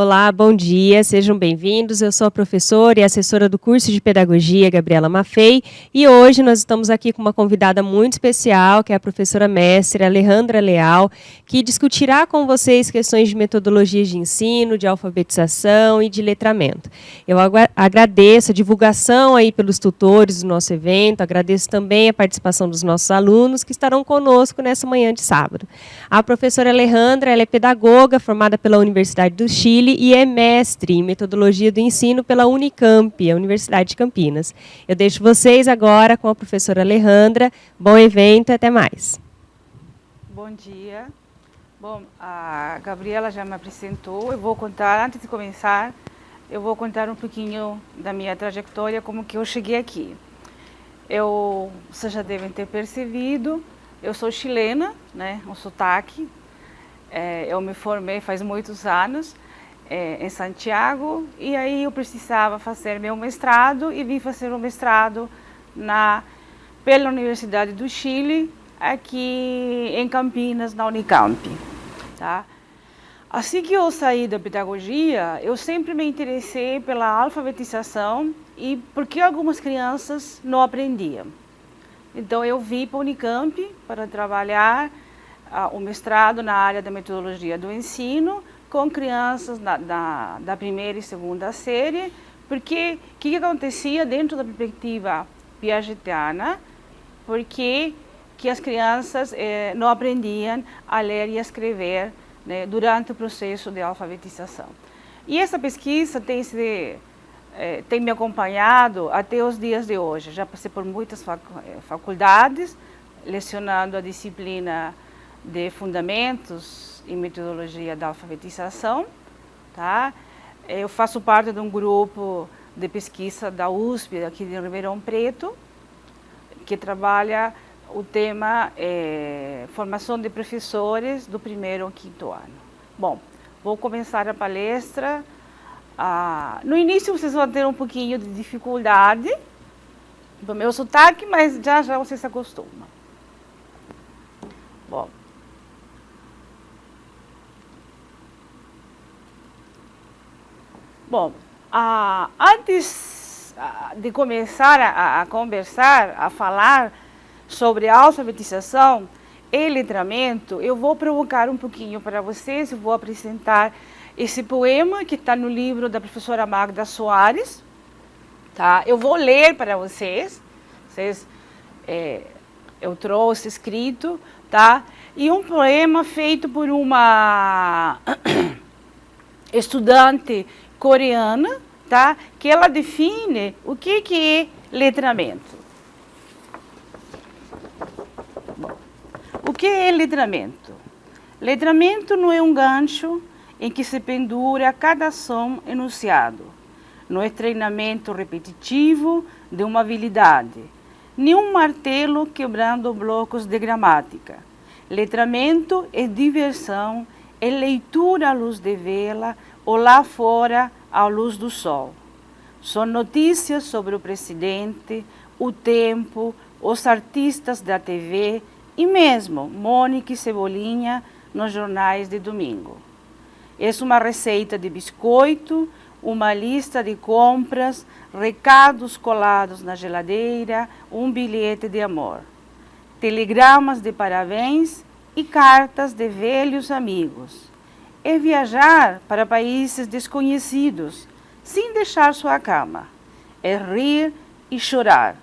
Olá, bom dia, sejam bem-vindos. Eu sou a professora e assessora do curso de Pedagogia, Gabriela Maffei, e hoje nós estamos aqui com uma convidada muito especial, que é a professora mestre Alejandra Leal, que discutirá com vocês questões de metodologias de ensino, de alfabetização e de letramento. Eu agradeço a divulgação aí pelos tutores do nosso evento, agradeço também a participação dos nossos alunos que estarão conosco nessa manhã de sábado. A professora Alejandra, ela é pedagoga formada pela Universidade do Chile e é mestre em metodologia do ensino pela Unicamp, a Universidade de Campinas. Eu deixo vocês agora com a professora Alejandra. Bom evento e até mais. Bom dia. Bom, a Gabriela já me apresentou. Eu vou contar, antes de começar, eu vou contar um pouquinho da minha trajetória, como que eu cheguei aqui. Vocês já devem ter percebido, eu sou chilena, né, um sotaque. Eu me formei faz muitos anos em Santiago, e aí eu precisava fazer meu mestrado e vim fazer o mestrado pela Universidade do Chile, aqui em Campinas, na Unicamp. Tá? Assim que eu saí da pedagogia, eu sempre me interessei pela alfabetização e porque algumas crianças não aprendiam. Então eu vim para a Unicamp para trabalhar o mestrado na área da metodologia do ensino com crianças da primeira e segunda série, porque o que acontecia dentro da perspectiva piagetiana, porque que as crianças não aprendiam a ler e a escrever, né, durante o processo de alfabetização. E essa pesquisa tem me acompanhado até os dias de hoje. Já passei por muitas faculdades, lecionando a disciplina de fundamentos e metodologia da alfabetização. Tá? Eu faço parte de um grupo de pesquisa da USP, aqui de Ribeirão Preto, que trabalha o tema formação de professores do primeiro ao quinto ano. Bom, vou começar a palestra. No início vocês vão ter um pouquinho de dificuldade do meu sotaque, mas já vocês se acostumam. Bom, antes de começar a conversar, a falar sobre a alfabetização e letramento, eu vou provocar um pouquinho para vocês, eu vou apresentar esse poema que está no livro da professora Magda Soares. Tá? Eu vou ler para vocês, eu trouxe escrito, tá? E um poema feito por uma estudante coreana, tá? Que ela define o que é letramento. Bom, o que é letramento? Letramento não é um gancho em que se pendura cada som enunciado. Não é treinamento repetitivo de uma habilidade, nem um martelo quebrando blocos de gramática. Letramento é diversão, é leitura à luz de vela ou lá fora à luz do sol. São notícias sobre o presidente, o tempo, os artistas da TV e mesmo Mônica e Cebolinha nos jornais de domingo. É uma receita de biscoito, uma lista de compras, recados colados na geladeira, um bilhete de amor, telegramas de parabéns e cartas de velhos amigos. É viajar para países desconhecidos, sem deixar sua cama. É rir e chorar,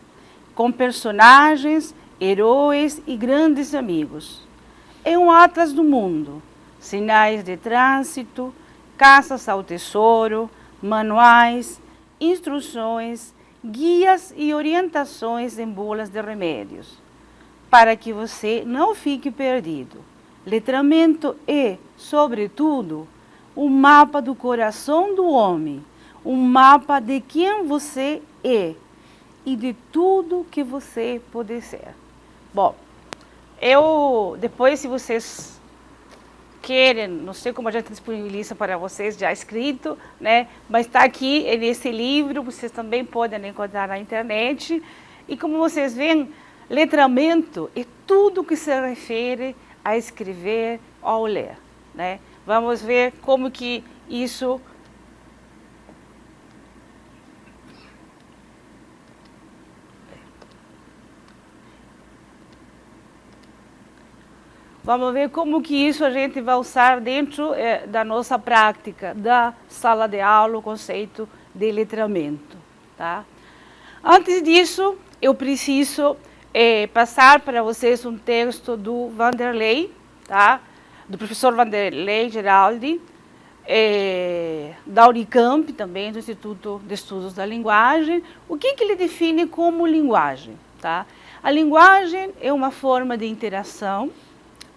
com personagens, heróis e grandes amigos. É um atlas do mundo, sinais de trânsito, caças ao tesouro, manuais, instruções, guias e orientações em bulas de remédios, para que você não fique perdido. Letramento é, sobretudo, um mapa do coração do homem, um mapa de quem você é e de tudo que você pode ser. Bom, depois, se vocês querem, não sei como a gente disponibiliza para vocês já escrito, né? Mas está aqui nesse livro, vocês também podem encontrar na internet. E como vocês veem, letramento é tudo que se refere a escrever ou ler, né? Vamos ver como que isso vamos ver como que isso a gente vai usar dentro da nossa prática da sala de aula, o conceito de letramento, tá? Antes disso, eu preciso passar para vocês um texto do Vanderlei, tá? Do professor Vanderlei Geraldi, da Unicamp também, do Instituto de Estudos da Linguagem. O que ele define como linguagem? Tá? A linguagem é uma forma de interação,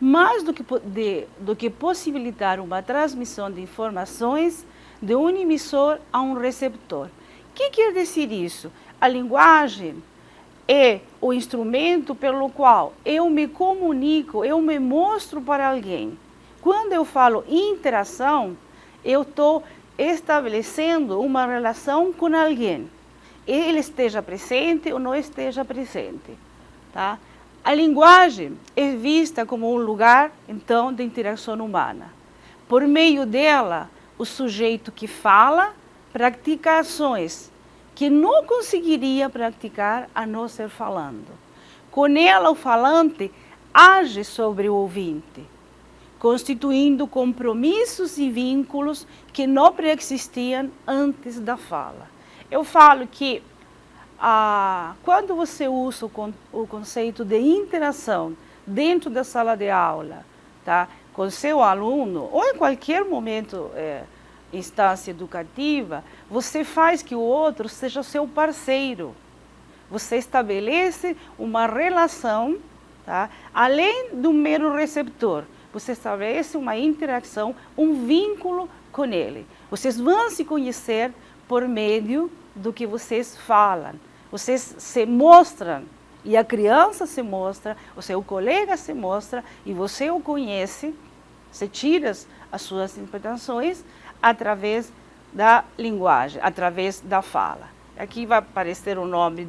mais do que possibilitar uma transmissão de informações de um emissor a um receptor. O que quer dizer isso? A linguagem é o instrumento pelo qual eu me comunico, eu me mostro para alguém. Quando eu falo interação, eu estou estabelecendo uma relação com alguém. Ele esteja presente ou não esteja presente. Tá? A linguagem é vista como um lugar, então, de interação humana. Por meio dela, o sujeito que fala pratica ações que não conseguiria praticar a não ser falando. Com ela, o falante age sobre o ouvinte, constituindo compromissos e vínculos que não preexistiam antes da fala. Eu falo que quando você usa o conceito de interação dentro da sala de aula, tá, com seu aluno, ou em qualquer momento, instância educativa, você faz que o outro seja seu parceiro. Você estabelece uma relação, tá, além do mero receptor. Você estabelece uma interação, um vínculo com ele. Vocês vão se conhecer por meio do que vocês falam. Vocês se mostram, e a criança se mostra, o seu colega se mostra, e você o conhece, você tira as suas interpretações através da linguagem, através da fala. Aqui vai aparecer o nome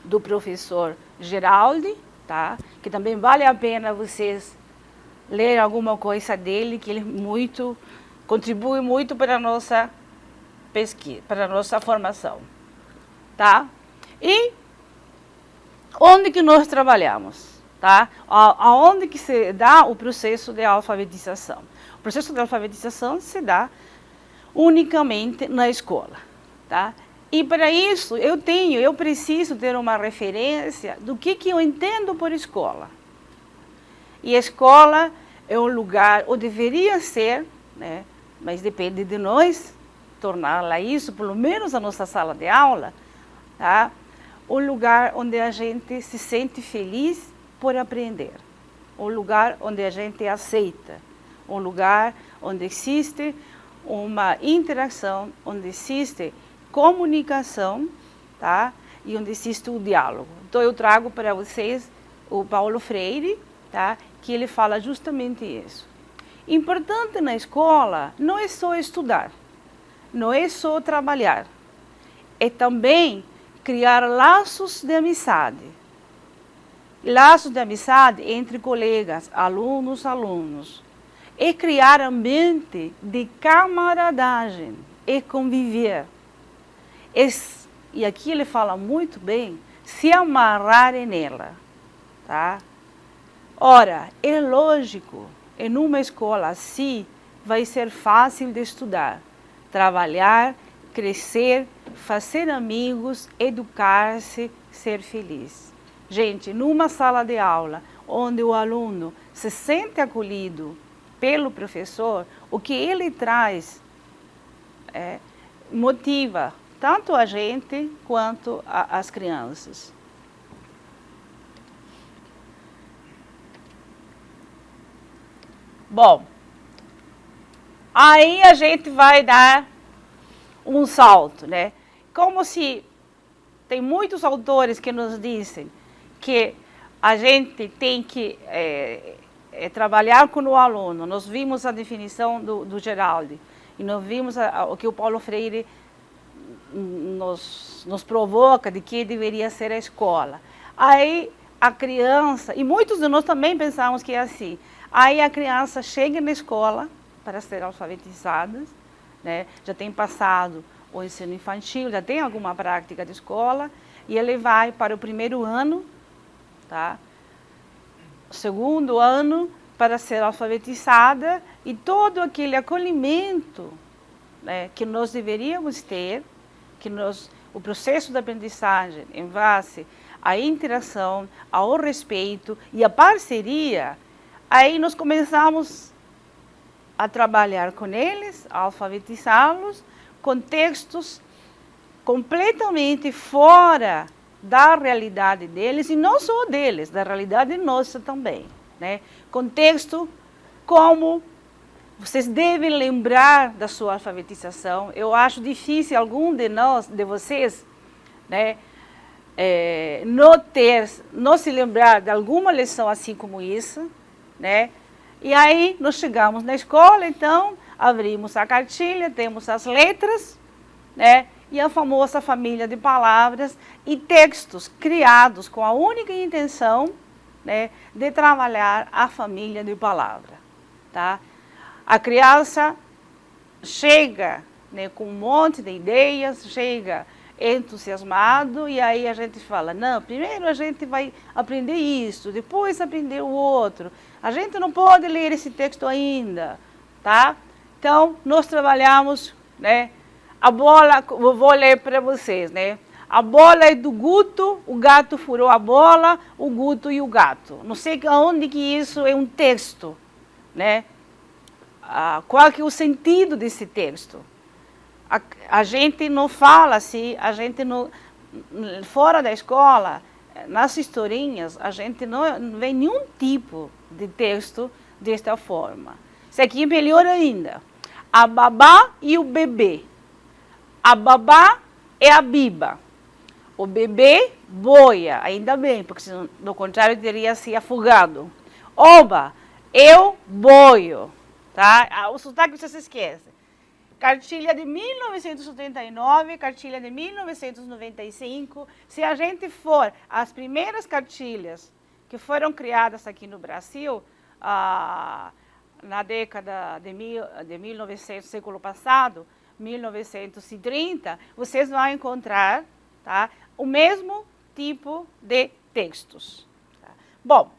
do professor Geraldi, tá? Que também vale a pena vocês ler alguma coisa dele, que ele contribui muito para a nossa pesquisa, para a nossa formação. Tá? E onde que nós trabalhamos? Tá? Aonde que se dá o processo de alfabetização? O processo de alfabetização se dá unicamente na escola. Tá? E para isso eu preciso ter uma referência do que eu entendo por escola. E a escola é um lugar, ou deveria ser, né, mas depende de nós, torná-la isso, pelo menos a nossa sala de aula, tá? Um lugar onde a gente se sente feliz por aprender. Um lugar onde a gente aceita. Um lugar onde existe uma interação, onde existe comunicação, tá? E onde existe o diálogo. Então eu trago para vocês o Paulo Freire, tá? Que ele fala justamente isso. Importante na escola não é só estudar, não é só trabalhar, é também criar laços de amizade. Laços de amizade entre colegas, alunos. É criar ambiente de camaradagem, é conviver. E aqui ele fala muito bem, se amarrarem nela, tá? Ora, é lógico, em uma escola assim, vai ser fácil de estudar, trabalhar, crescer, fazer amigos, educar-se, ser feliz. Gente, numa sala de aula, onde o aluno se sente acolhido pelo professor, o que ele traz motiva tanto a gente quanto as crianças. Bom, aí a gente vai dar um salto, né? Como se tem muitos autores que nos dizem que a gente tem que trabalhar com o aluno. Nós vimos a definição do Geraldi e nós vimos o que o Paulo Freire nos provoca de que deveria ser a escola. Aí a criança, e muitos de nós também pensamos que é assim, aí a criança chega na escola para ser alfabetizada, né? Já tem passado o ensino infantil, já tem alguma prática de escola, e ele vai para o primeiro ano, tá? segundo ano para ser alfabetizada e todo aquele acolhimento, né, que nós deveríamos ter, o processo de aprendizagem em base à interação, ao respeito e à parceria, aí nós começamos a trabalhar com eles, a alfabetizá-los, com textos completamente fora da realidade deles, e não só deles, da realidade nossa também, né? Contexto como vocês devem lembrar da sua alfabetização. Eu acho difícil algum de vocês, né, não se lembrar de alguma lição assim como isso, né? E aí nós chegamos na escola, então abrimos a cartilha, temos as letras, né? E a famosa família de palavras e textos criados com a única intenção, né, de trabalhar a família de palavra, tá? A criança chega, né, com um monte de ideias, chega entusiasmado, e aí a gente fala, não, primeiro a gente vai aprender isso, depois aprender o outro. A gente não pode ler esse texto ainda, tá? Então, nós trabalhamos, né, a bola, eu vou ler para vocês, né? A bola é do Guto, o gato furou a bola, o Guto e o gato. Não sei aonde que isso é um texto, né? Qual que é o sentido desse texto? A gente não fala assim, a gente não, fora da escola, nas historinhas, a gente não vê nenhum tipo de texto desta forma. Isso aqui é melhor ainda. A babá e o bebê. A babá é a biba. O bebê boia, ainda bem, porque senão, do contrário teria se afogado. Oba, eu boio. Tá? O sotaque você se esquece. Cartilha de 1979, cartilha de 1995. Se a gente for as primeiras cartilhas que foram criadas aqui no Brasil, na década de 1900, século passado, 1930, vocês vão encontrar, tá, o mesmo tipo de textos. Tá? Bom,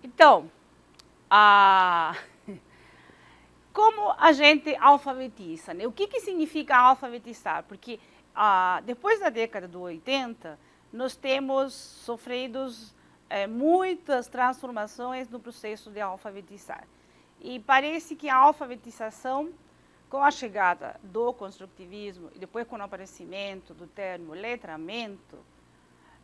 então, como a gente alfabetiza, né? O que significa alfabetizar? Porque depois da década do 80, nós temos sofrido muitas transformações no processo de alfabetizar. E parece que a alfabetização, com a chegada do construtivismo e depois com o aparecimento do termo letramento,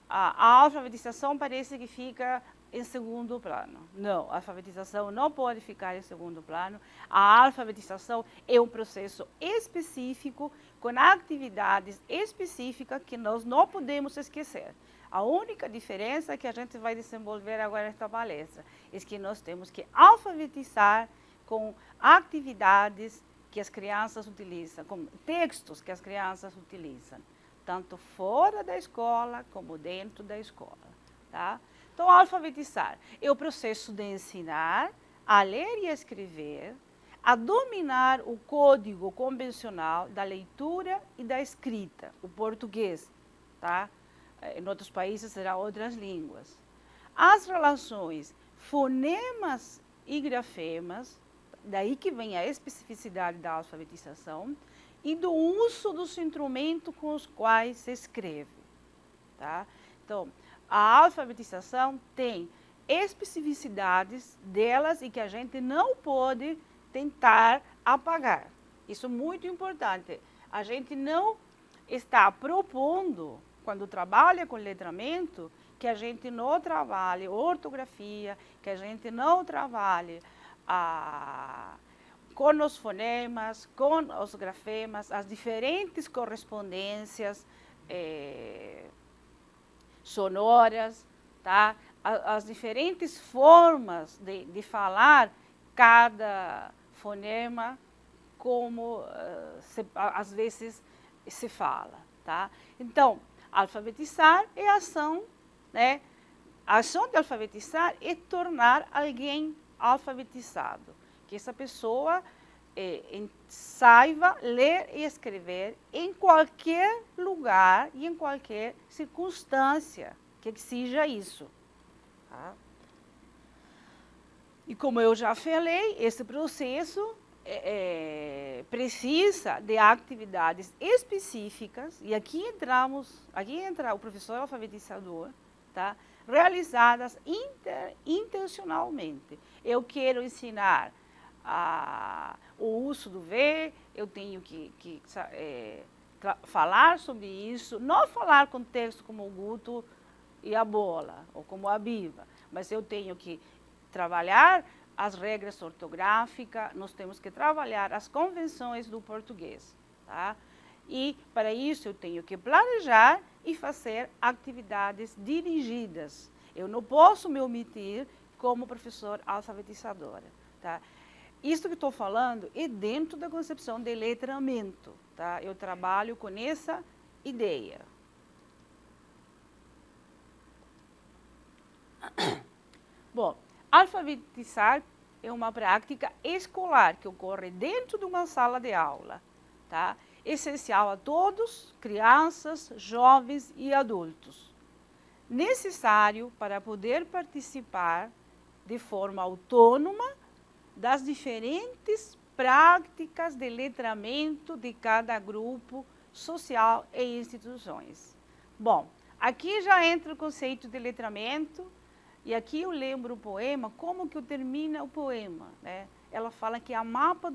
a alfabetização parece que fica em segundo plano. Não, a alfabetização não pode ficar em segundo plano. A alfabetização é um processo específico, com atividades específicas que nós não podemos esquecer. A única diferença que a gente vai desenvolver agora nesta palestra é que nós temos que alfabetizar com atividades que as crianças utilizam, com textos que as crianças utilizam, tanto fora da escola como dentro da escola, tá? Então, alfabetizar é o processo de ensinar a ler e a escrever, a dominar o código convencional da leitura e da escrita, o português, tá? Em outros países serão outras línguas. As relações fonemas e grafemas, daí que vem a especificidade da alfabetização, e do uso dos instrumentos com os quais se escreve, tá? Então, a alfabetização tem especificidades delas e que a gente não pode tentar apagar. Isso é muito importante. A gente não está propondo, quando trabalha com letramento, que a gente não trabalhe ortografia, que a gente não trabalhe com os fonemas, com os grafemas, as diferentes correspondências sonoras, tá? As diferentes formas de falar cada fonema, como às vezes se fala, tá? Então, alfabetizar é a ação, né? A ação de alfabetizar é tornar alguém alfabetizado, que essa pessoa saiba ler e escrever em qualquer lugar e em qualquer circunstância que exija isso. Tá? E como eu já falei, esse processo precisa de atividades específicas, e aqui entra o professor alfabetizador, tá? Realizadas intencionalmente. Eu quero ensinar o uso do V, eu tenho que falar sobre isso, não falar com texto como o Guto e a bola, ou como a Biva, mas eu tenho que trabalhar as regras ortográficas, nós temos que trabalhar as convenções do português. Tá? E, para isso, eu tenho que planejar e fazer atividades dirigidas. Eu não posso me omitir como professor alfabetizadora. Tá? Isso que estou falando é dentro da concepção de letramento. Tá? Eu trabalho com essa ideia. Bom, alfabetizar é uma prática escolar que ocorre dentro de uma sala de aula, tá? Essencial a todos, crianças, jovens e adultos. Necessário para poder participar de forma autônoma das diferentes práticas de letramento de cada grupo social e instituições. Bom, aqui já entra o conceito de letramento. E aqui eu lembro o poema, como que termina o poema, né? Ela fala que é o mapa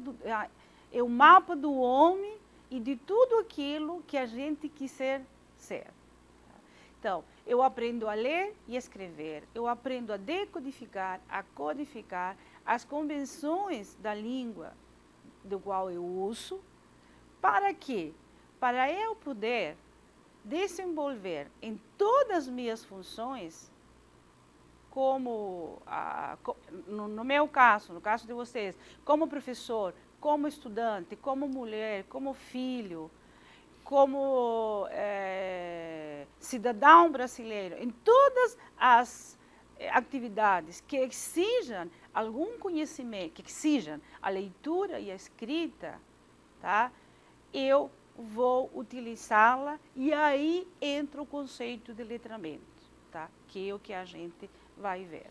do homem e de tudo aquilo que a gente quiser ser. Então, eu aprendo a ler e escrever, eu aprendo a decodificar, a codificar as convenções da língua do qual eu uso. Para quê? Para eu poder desenvolver em todas as minhas funções, como, no meu caso, no caso de vocês, como professor, como estudante, como mulher, como filho, como cidadão brasileiro, em todas as atividades que exijam algum conhecimento, que exijam a leitura e a escrita, tá? Eu vou utilizá-la e aí entra o conceito de letramento, tá? Que é o que a gente vai ver,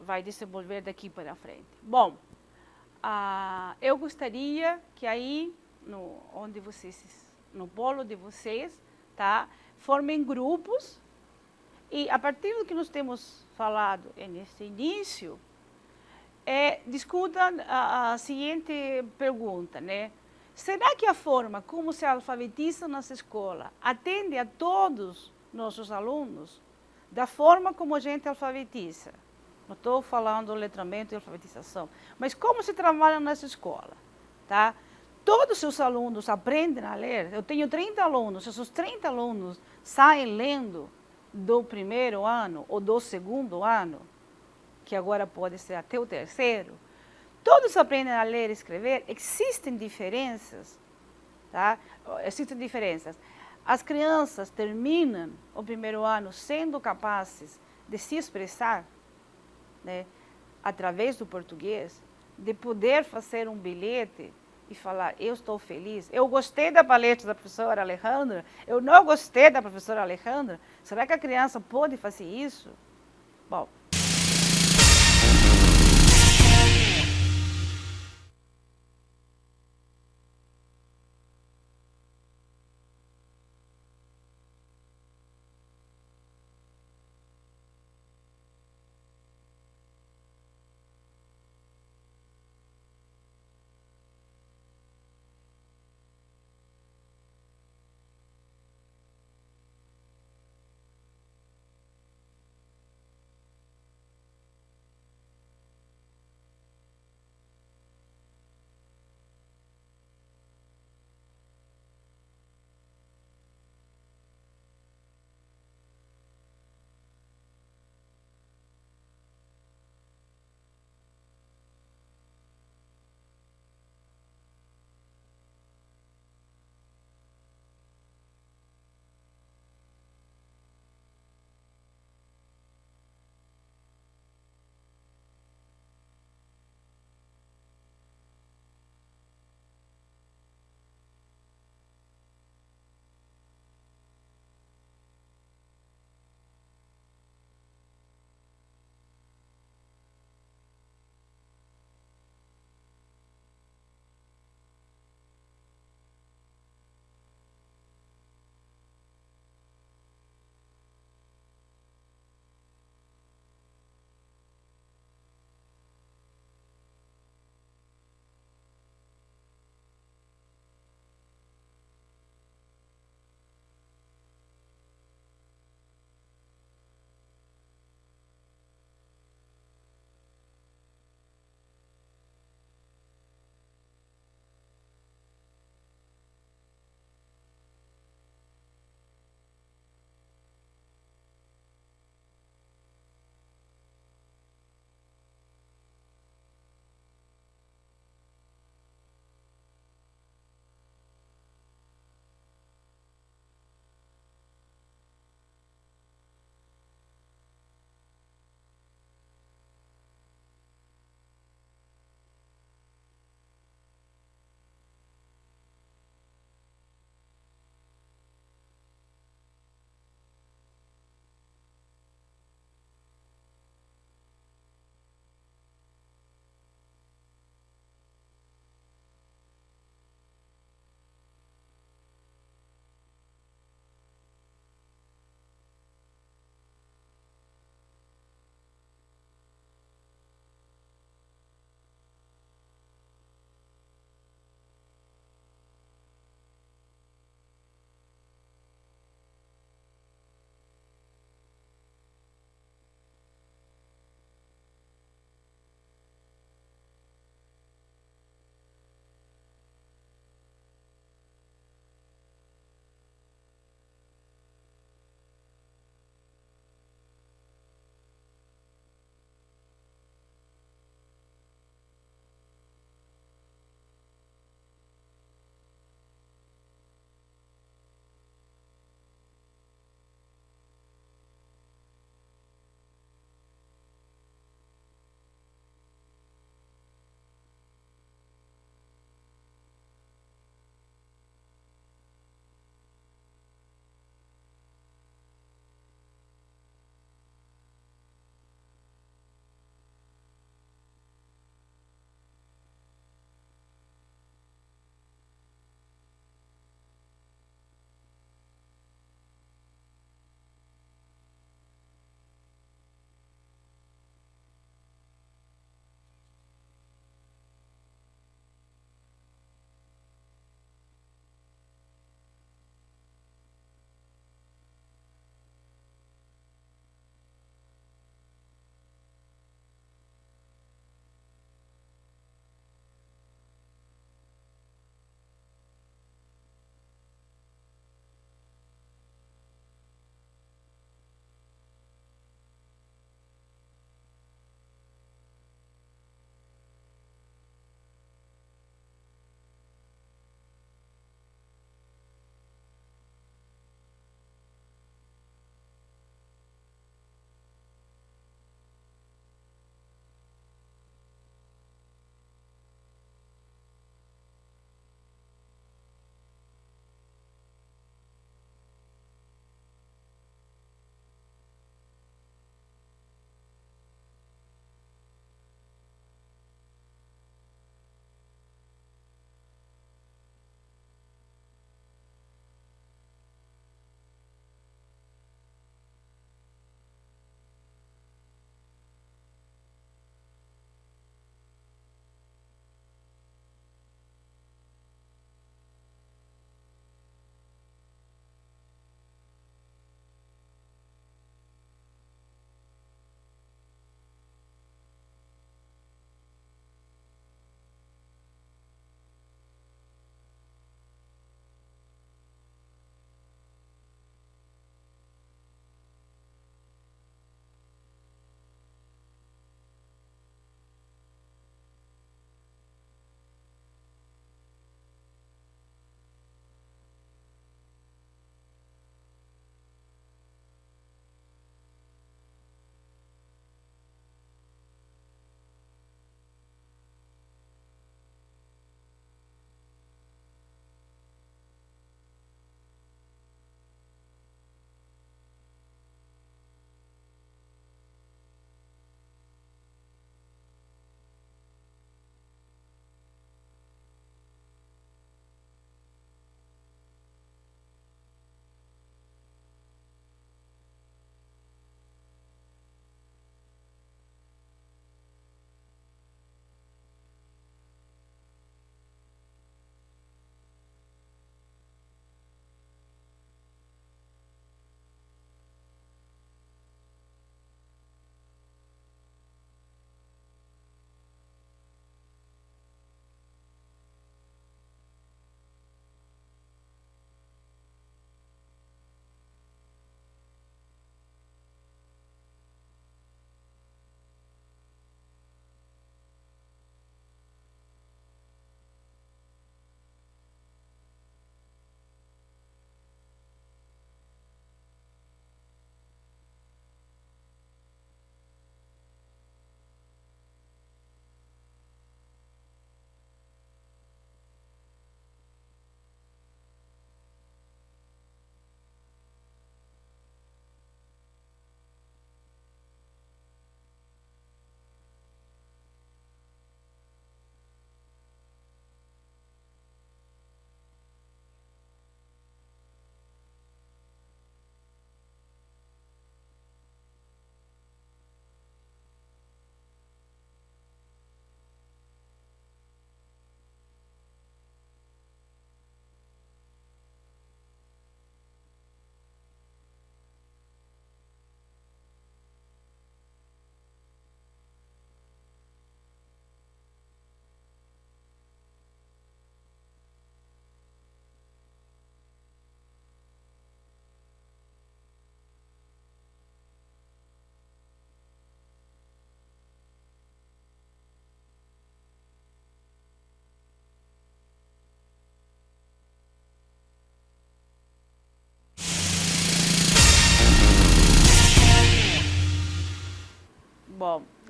vai desenvolver daqui para frente. Bom, eu gostaria que aí, no polo de vocês, tá, formem grupos e a partir do que nós temos falado nesse início, discutam a seguinte pergunta, né? Será que a forma como se alfabetiza nas escolas atende a todos nossos alunos da forma como a gente alfabetiza? Não estou falando do letramento e alfabetização, mas como se trabalha nessa escola, tá? Todos os seus alunos aprendem a ler. Eu tenho 30 alunos, esses 30 alunos saem lendo do primeiro ano ou do segundo ano, que agora pode ser até o terceiro. Todos aprendem a ler e escrever. Existem diferenças, tá? Existem diferenças. As crianças terminam o primeiro ano sendo capazes de se expressar, né, através do português, de poder fazer um bilhete e falar, eu estou feliz, eu gostei da palestra da professora Alejandra, eu não gostei da professora Alejandra. Será que a criança pode fazer isso? Bom,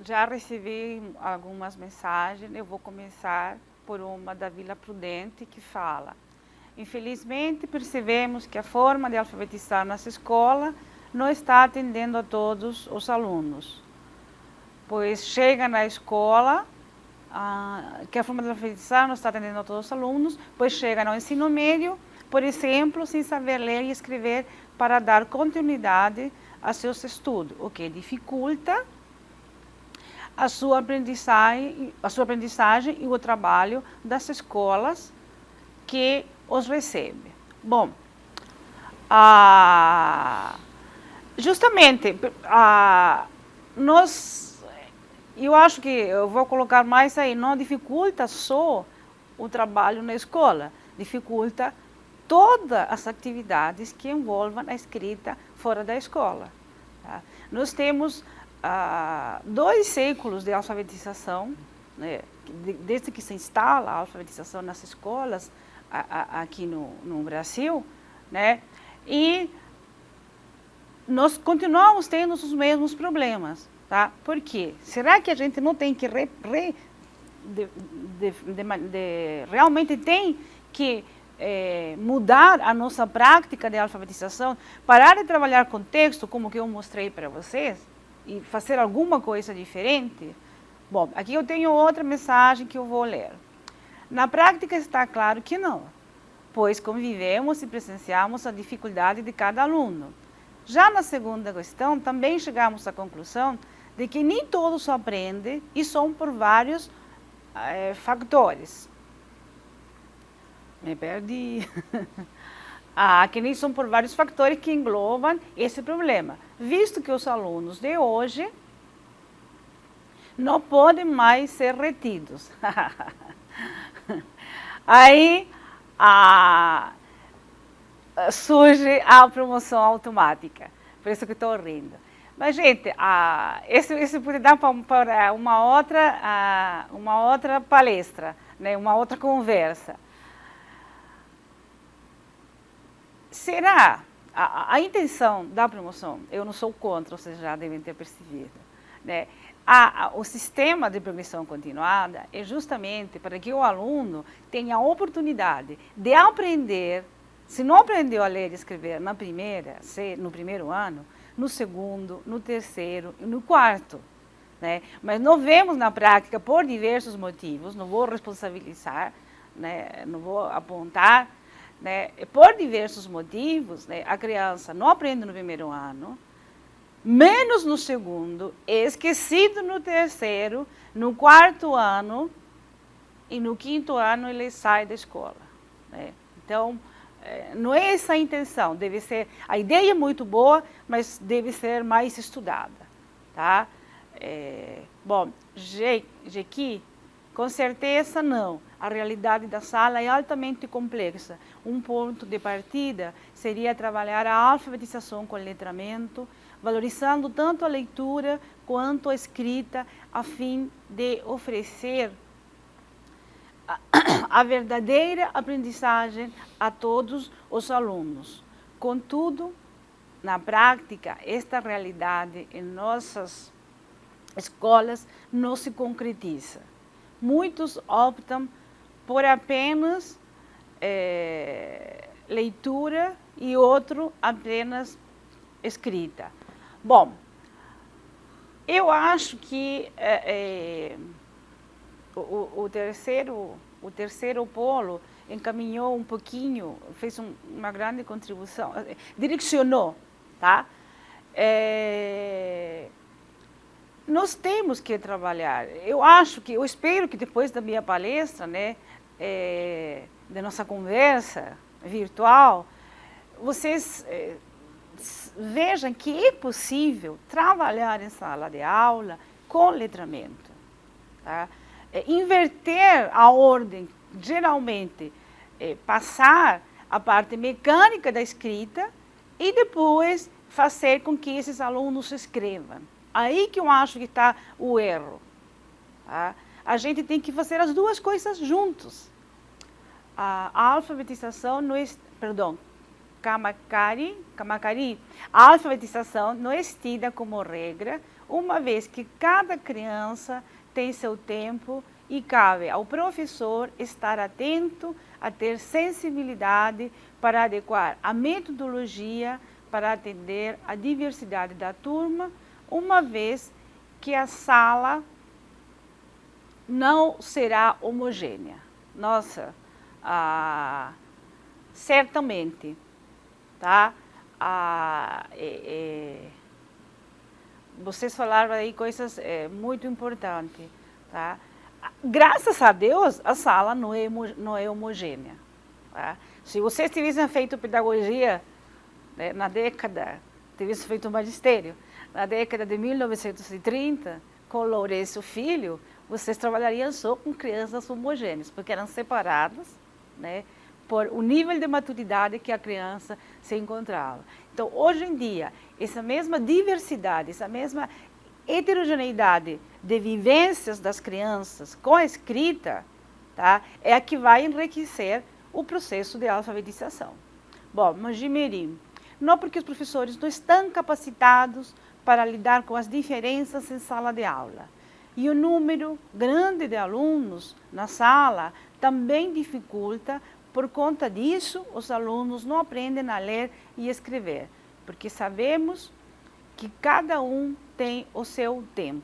já recebi algumas mensagens. Eu vou começar por uma da Vila Prudente que fala: infelizmente percebemos que a forma de alfabetizar nossa escola não está atendendo a todos os alunos, pois chega na escola que a forma de alfabetizar não está atendendo a todos os alunos, pois chega no ensino médio, por exemplo, sem saber ler e escrever para dar continuidade a seus estudos, o que dificulta a sua aprendizagem e o trabalho das escolas que os recebem. Bom, justamente, eu acho que eu vou colocar mais aí, não dificulta só o trabalho na escola, dificulta todas as atividades que envolvam a escrita fora da escola. Tá? Nós temos 2 séculos de alfabetização, né, desde que se instala a alfabetização nas escolas aqui no Brasil, né, e nós continuamos tendo os mesmos problemas. Tá? Por quê? Será que a gente não tem que realmente tem que mudar a nossa prática de alfabetização, parar de trabalhar com texto, como que eu mostrei para vocês, e fazer alguma coisa diferente? Bom, aqui eu tenho outra mensagem que eu vou ler. Na prática está claro que não, pois convivemos e presenciamos a dificuldade de cada aluno. Já na segunda questão, também chegamos à conclusão de que nem todos aprendem e são por vários fatores. Me perdi. Que nem são por vários fatores que englobam esse problema, visto que os alunos de hoje não podem mais ser retidos. Aí surge a promoção automática, por isso que estou rindo. Mas, gente, isso pode dar para uma outra palestra, né, uma outra conversa. Será a intenção da promoção? Eu não sou contra, vocês já devem ter percebido, né? O sistema de progressão continuada é justamente para que o aluno tenha a oportunidade de aprender. Se não aprendeu a ler e escrever no primeiro ano, no segundo, no terceiro e no quarto, né? Mas não vemos na prática, por diversos motivos, não vou responsabilizar, né? Não vou apontar, né? Por diversos motivos, né? A criança não aprende no primeiro ano, menos no segundo, esquecido no terceiro, no quarto ano e no quinto ano ele sai da escola, né? Então, não é essa a intenção, deve ser, a ideia é muito boa, mas deve ser mais estudada, tá? Bom, Jequi, com certeza não, a realidade da sala é altamente complexa. Um ponto de partida seria trabalhar a alfabetização com letramento, valorizando tanto a leitura quanto a escrita, a fim de oferecer a verdadeira aprendizagem a todos os alunos. Contudo, na prática, esta realidade em nossas escolas não se concretiza. Muitos optam por apenas leitura e outro apenas escrita. Bom, eu acho que o terceiro polo encaminhou um pouquinho, fez uma grande contribuição, direcionou, tá? Nós temos que trabalhar. Eu espero que depois da minha palestra, né, da nossa conversa virtual, vocês vejam que é possível trabalhar em sala de aula com letramento, tá? Inverter a ordem, geralmente passar a parte mecânica da escrita e depois fazer com que esses alunos escrevam. Aí que eu acho que está o erro. Tá? A gente tem que fazer as duas coisas juntos. A alfabetização não é, Kamakari, a alfabetização não é tida como regra uma vez que cada criança tem seu tempo e cabe ao professor estar atento, a ter sensibilidade para adequar a metodologia para atender a diversidade da turma, uma vez que a sala não será homogênea. Nossa, certamente, tá? Vocês falaram aí coisas muito importantes, tá? Graças a Deus, a sala não é homogênea. Tá? Se vocês tivessem feito pedagogia, né, na década, tivessem feito magistério, na década de 1930, com Lourenço Filho, vocês trabalhariam só com crianças homogêneas, porque eram separadas, né, por o nível de maturidade que a criança se encontrava. Então, hoje em dia, essa mesma diversidade, essa mesma heterogeneidade de vivências das crianças com a escrita, tá, é a que vai enriquecer o processo de alfabetização. Bom, mas Jimerim, não porque os professores não estão capacitados para lidar com as diferenças em sala de aula. E o número grande de alunos na sala também dificulta. Por conta disso, os alunos não aprendem a ler e escrever, porque sabemos que cada um tem o seu tempo.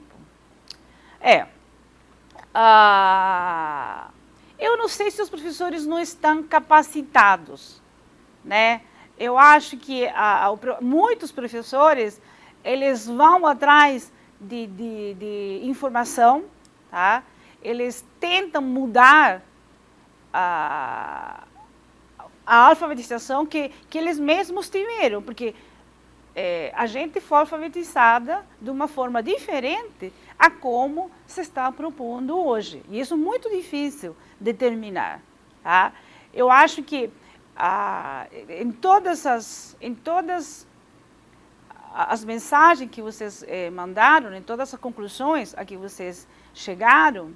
Eu não sei se os professores não estão capacitados, né? Eu acho que muitos professores, eles vão atrás de informação, tá? Eles tentam mudar a alfabetização que eles mesmos tiveram, porque a gente foi alfabetizada de uma forma diferente a como se está propondo hoje. E isso é muito difícil determinar. Tá? Eu acho que em todas as mensagens que vocês mandaram, em todas as conclusões a que vocês chegaram,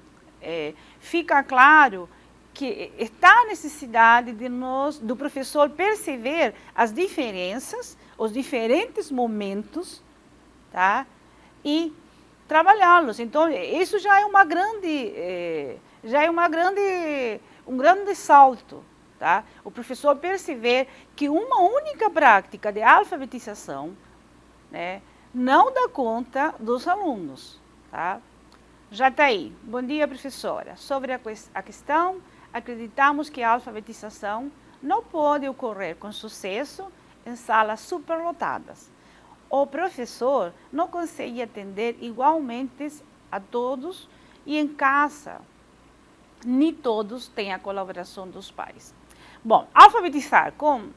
fica claro que está a necessidade do professor perceber as diferenças, os diferentes momentos, tá? E trabalhá-los. Então, isso já é um grande salto, tá? O professor perceber que uma única prática de alfabetização, né, não dá conta dos alunos, tá? Já está aí. Bom dia, professora. Sobre a questão, acreditamos que a alfabetização não pode ocorrer com sucesso em salas superlotadas. O professor não consegue atender igualmente a todos e em casa nem todos têm a colaboração dos pais. Bom, alfabetizar com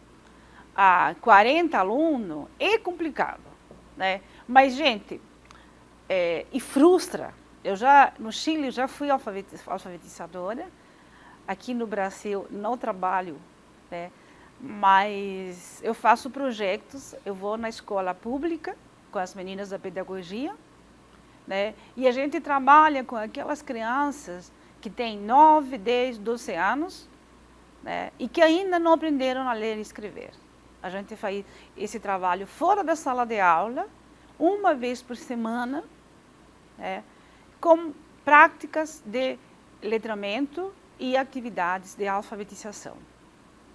40 alunos é complicado, né? Mas, gente, e frustra. No Chile, já fui alfabetizadora. Aqui no Brasil, não trabalho, né? Mas eu faço projetos, eu vou na escola pública com as meninas da pedagogia, né? E a gente trabalha com aquelas crianças que têm 9, 10, 12 anos, né? E que ainda não aprenderam a ler e escrever. A gente faz esse trabalho fora da sala de aula, uma vez por semana, né? Com práticas de letramento e atividades de alfabetização.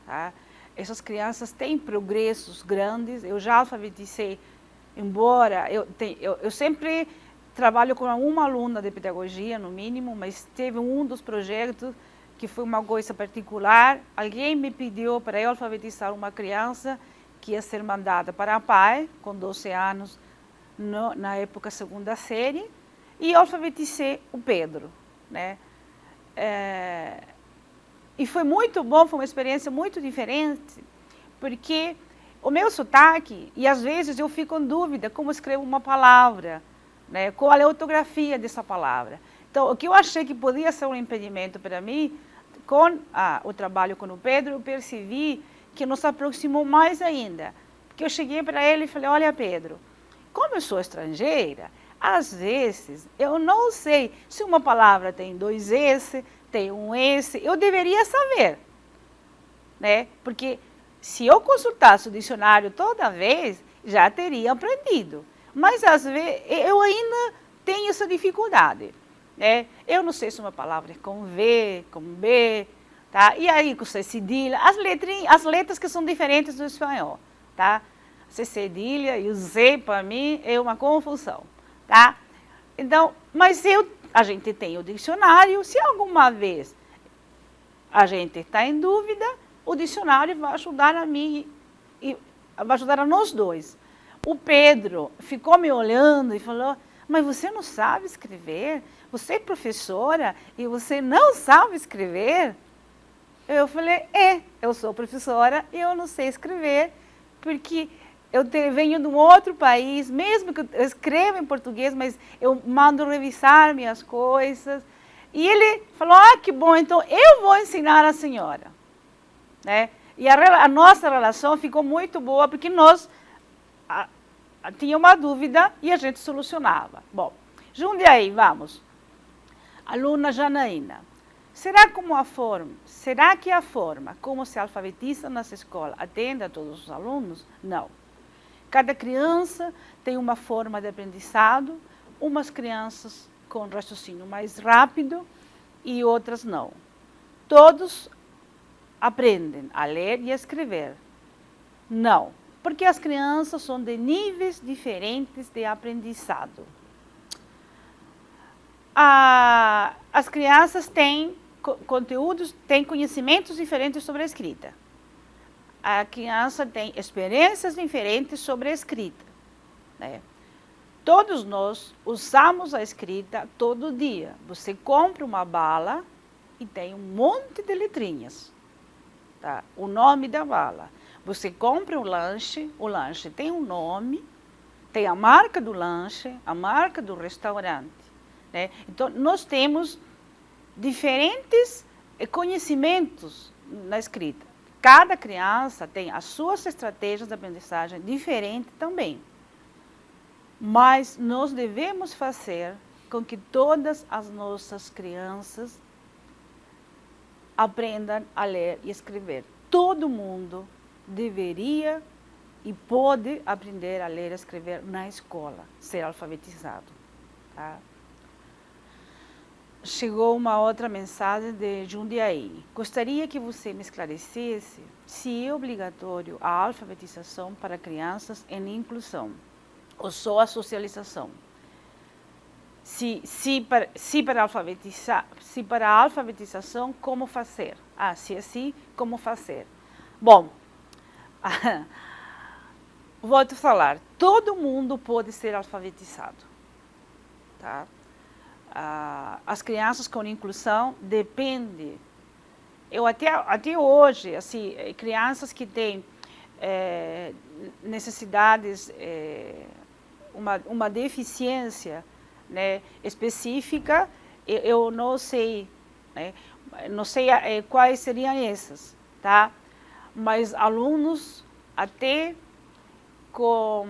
Tá? Essas crianças têm progressos grandes. Eu já alfabetizei, embora eu sempre trabalho com uma aluna de pedagogia, no mínimo, mas teve um dos projetos que foi uma coisa particular. Alguém me pediu para eu alfabetizar uma criança que ia ser mandada para a PAE, com 12 anos, na época segunda série, e eu alfabetizei o Pedro, né? E foi muito bom, foi uma experiência muito diferente, porque o meu sotaque, e às vezes eu fico em dúvida como escrevo uma palavra, né? Qual é a ortografia dessa palavra. Então, o que eu achei que podia ser um impedimento para mim, com o trabalho com o Pedro, eu percebi que nos aproximou mais ainda. Porque eu cheguei para ele e falei, olha, Pedro, como eu sou estrangeira, às vezes eu não sei se uma palavra tem 2 S, tem um S, eu deveria saber, né? Porque se eu consultasse o dicionário toda vez, já teria aprendido. Mas, às vezes, eu ainda tenho essa dificuldade. Né? Eu não sei se uma palavra é com V, com B, tá? E aí com C cedilha, as letras que são diferentes do espanhol, tá? C cedilha e o Z, para mim, é uma confusão, tá? Então, mas a gente tem o dicionário, se alguma vez a gente está em dúvida, o dicionário vai ajudar a mim e vai ajudar a nós dois. O Pedro ficou me olhando e falou, mas você não sabe escrever? Você é professora e você não sabe escrever? Eu falei, eu sou professora e eu não sei escrever, porque eu venho de um outro país, mesmo que eu escreva em português, mas eu mando revisar minhas coisas. E ele falou, que bom, então eu vou ensinar a senhora. Né? E a nossa relação ficou muito boa, porque nós tinha uma dúvida e a gente solucionava. Bom, Jundiaí, vamos. Aluna Janaína. Será que a forma como se alfabetiza nessa escola atende a todos os alunos? Não. Cada criança tem uma forma de aprendizado, umas crianças com raciocínio mais rápido e outras não. Todos aprendem a ler e a escrever. Não, porque as crianças são de níveis diferentes de aprendizado. As crianças têm conteúdos, têm conhecimentos diferentes sobre a escrita. A criança tem experiências diferentes sobre a escrita. Né? Todos nós usamos a escrita todo dia. Você compra uma bala e tem um monte de letrinhas. Tá? O nome da bala. Você compra o lanche tem um nome, tem a marca do lanche, a marca do restaurante. Né? Então, nós temos diferentes conhecimentos na escrita. Cada criança tem as suas estratégias de aprendizagem diferentes também. Mas nós devemos fazer com que todas as nossas crianças aprendam a ler e escrever. Todo mundo deveria e pode aprender a ler e escrever na escola, ser alfabetizado. Tá? Chegou uma outra mensagem de Jundiaí. Gostaria que você me esclarecesse se é obrigatório a alfabetização para crianças em inclusão ou só a socialização. Se para a alfabetização, como fazer? Se assim, como fazer? Bom, vou te falar, todo mundo pode ser alfabetizado. Tá? As crianças com inclusão depende. Eu até hoje, assim, crianças que têm necessidades, uma deficiência, né, específica, eu não sei, né, não sei quais seriam essas, tá? Mas alunos até com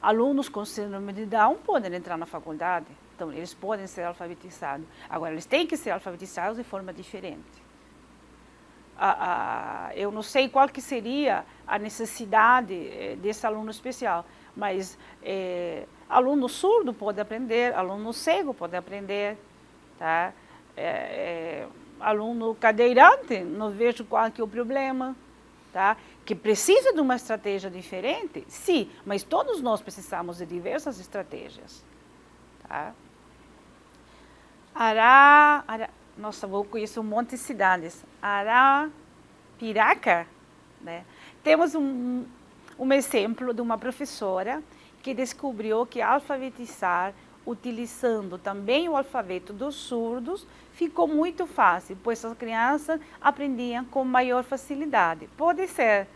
alunos com síndrome de Down podem entrar na faculdade, então eles podem ser alfabetizados. Agora, eles têm que ser alfabetizados de forma diferente. Eu não sei qual que seria a necessidade desse aluno especial, mas aluno surdo pode aprender, aluno cego pode aprender, tá? Aluno cadeirante, não vejo qual que é o problema. Tá? Que precisa de uma estratégia diferente? Sim, mas todos nós precisamos de diversas estratégias. Tá? Nossa, vou conhecer um monte de cidades. Arapiraca, né? Temos um exemplo de uma professora que descobriu que alfabetizar utilizando também o alfabeto dos surdos, ficou muito fácil, pois as crianças aprendiam com maior facilidade. Pode ser,